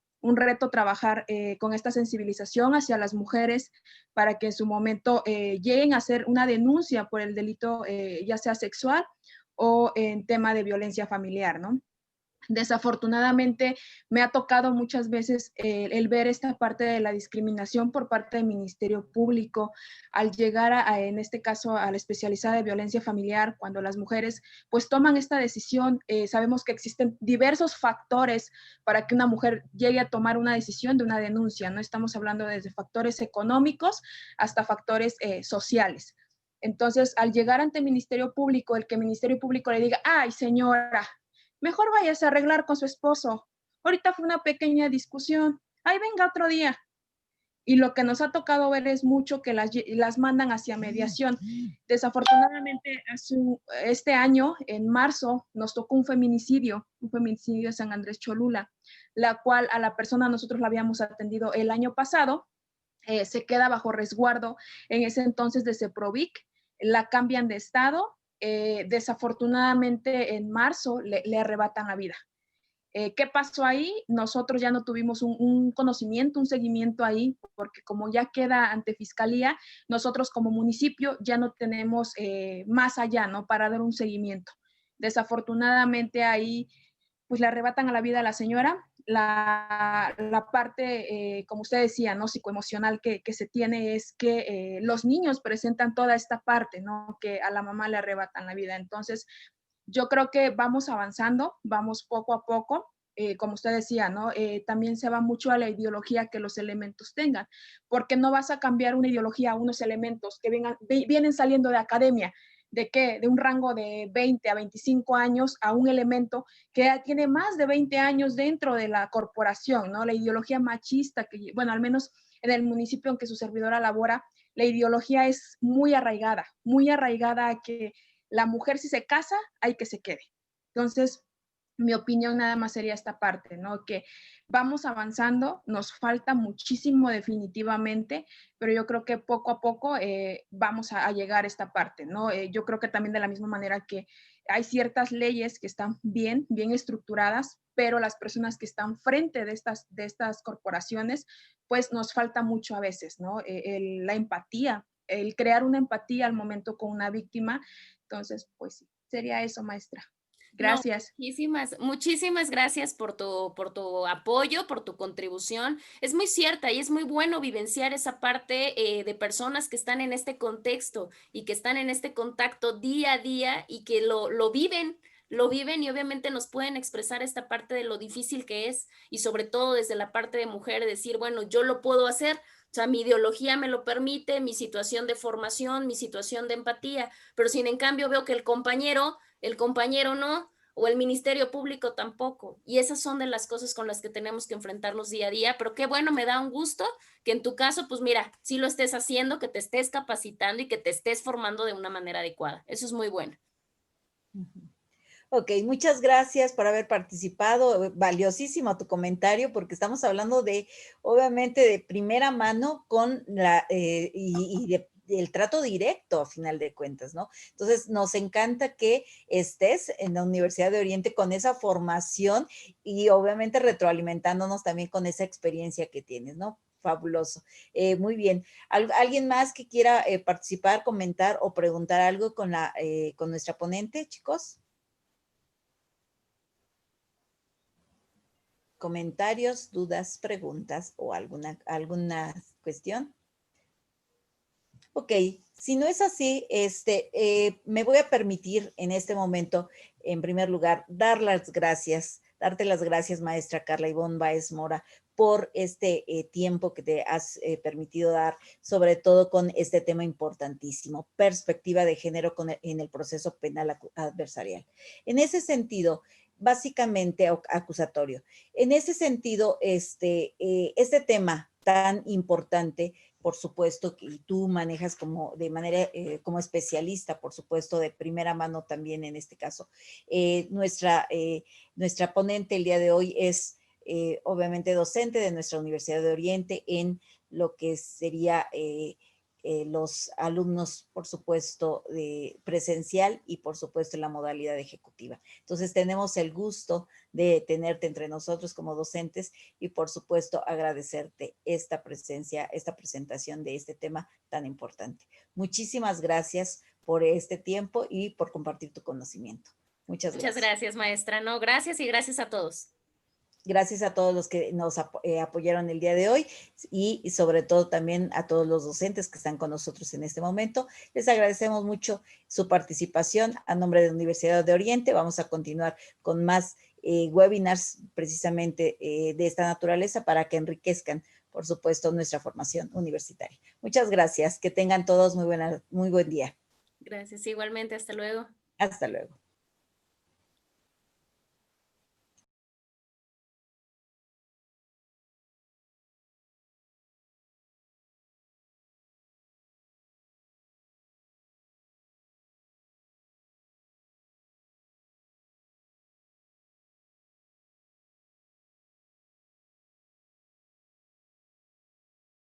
trabajar con esta sensibilización hacia las mujeres para que en su momento lleguen a hacer una denuncia por el delito, ya sea sexual o en tema de violencia familiar, ¿no? Desafortunadamente me ha tocado muchas veces el ver esta parte de la discriminación por parte del Ministerio Público al llegar en este caso a la especializada de violencia familiar, cuando las mujeres pues toman esta decisión. Sabemos que existen diversos factores para que una mujer llegue a tomar una decisión de una denuncia, no estamos hablando desde factores económicos hasta factores sociales. Entonces, al llegar ante el Ministerio Público, el que el Ministerio Público le diga, ay señora, mejor váyase a arreglar con su esposo. Ahorita fue una pequeña discusión. Ahí venga otro día. Y lo que nos ha tocado ver es mucho que las mandan hacia mediación. Desafortunadamente, este año, en marzo, nos tocó un feminicidio de San Andrés Cholula, la cual a la persona nosotros la habíamos atendido el año pasado. Se queda bajo resguardo en ese entonces de CEPROVIC, la cambian de estado. Desafortunadamente en marzo le arrebatan la vida. ¿Qué pasó ahí? Nosotros ya no tuvimos un conocimiento, un seguimiento ahí, porque como ya queda ante fiscalía, nosotros como municipio ya no tenemos más allá, ¿no? Para dar un seguimiento. Desafortunadamente ahí pues le arrebatan a la vida a la señora. La parte, como usted decía, ¿no? Psicoemocional que se tiene es que los niños presentan toda esta parte, ¿no? Que a la mamá le arrebatan la vida. Entonces, yo creo que vamos avanzando, vamos poco a poco. Como usted decía, ¿no? También se va mucho a la ideología que los elementos tengan, porque no vas a cambiar una ideología a unos elementos que vienen saliendo de academia. ¿De qué? De un rango de 20 a 25 años a un elemento que tiene más de 20 años dentro de la corporación, ¿no? La ideología machista, que, bueno, al menos en el municipio en que su servidora labora, la ideología es muy arraigada a que la mujer si se casa, hay que se quede. Entonces, mi opinión nada más sería esta parte, ¿no? Que vamos avanzando, nos falta muchísimo definitivamente, pero yo creo que poco a poco vamos a llegar a esta parte, ¿no? Yo creo que también de la misma manera que hay ciertas leyes que están bien estructuradas, pero las personas que están frente de estas corporaciones, pues nos falta mucho a veces, ¿no? La empatía, el crear una empatía al momento con una víctima. Entonces, pues sí, sería eso, maestra. Gracias. No, muchísimas gracias por tu apoyo, por tu contribución. Es muy cierta y es muy bueno vivenciar esa parte de personas que están en este contexto y que están en este contacto día a día y que lo viven y obviamente nos pueden expresar esta parte de lo difícil que es y sobre todo desde la parte de mujer decir, bueno, yo lo puedo hacer, O sea, mi ideología me lo permite, mi situación de formación, mi situación de empatía, pero sin en cambio veo que el compañero no, o el Ministerio Público tampoco. Y esas son de las cosas con las que tenemos que enfrentarnos día a día, pero qué bueno, me da un gusto que en tu caso, pues mira, sí lo estés haciendo, que te estés capacitando y que te estés formando de una manera adecuada. Eso es muy bueno. Ok, muchas gracias por haber participado. Valiosísimo tu comentario porque estamos hablando de, obviamente, de primera mano con el trato directo a final de cuentas, ¿no? Entonces, nos encanta que estés en la Universidad de Oriente con esa formación y obviamente retroalimentándonos también con esa experiencia que tienes, ¿no? Fabuloso. Muy bien. ¿Alguien más que quiera participar, comentar o preguntar algo con nuestra ponente, chicos? Comentarios, dudas, preguntas o alguna cuestión. Ok, si no es así, me voy a permitir en este momento, en primer lugar, darte las gracias, maestra Carla Ivonne Báez Mora, por este tiempo que te has permitido dar, sobre todo con este tema importantísimo, perspectiva de género en el proceso penal adversarial. En ese sentido, básicamente acusatorio. En ese sentido, este tema tan importante, por supuesto, que tú manejas como de manera, como especialista, por supuesto, de primera mano también en este caso. Nuestra ponente el día de hoy es obviamente docente de nuestra Universidad de Oriente en lo que sería los alumnos, por supuesto, de presencial y por supuesto en la modalidad ejecutiva. Entonces tenemos el gusto de tenerte entre nosotros como docentes y por supuesto agradecerte esta presencia, esta presentación de este tema tan importante. Muchísimas gracias por este tiempo y por compartir tu conocimiento. Muchas gracias. Muchas gracias, maestra. No, gracias y gracias a todos. Gracias a todos los que nos apoyaron el día de hoy y sobre todo también a todos los docentes que están con nosotros en este momento. Les agradecemos mucho su participación a nombre de la Universidad de Oriente. Vamos a continuar con más webinars precisamente de esta naturaleza para que enriquezcan, por supuesto, nuestra formación universitaria. Muchas gracias. Que tengan todos muy buen día. Gracias, igualmente. Hasta luego. Hasta luego.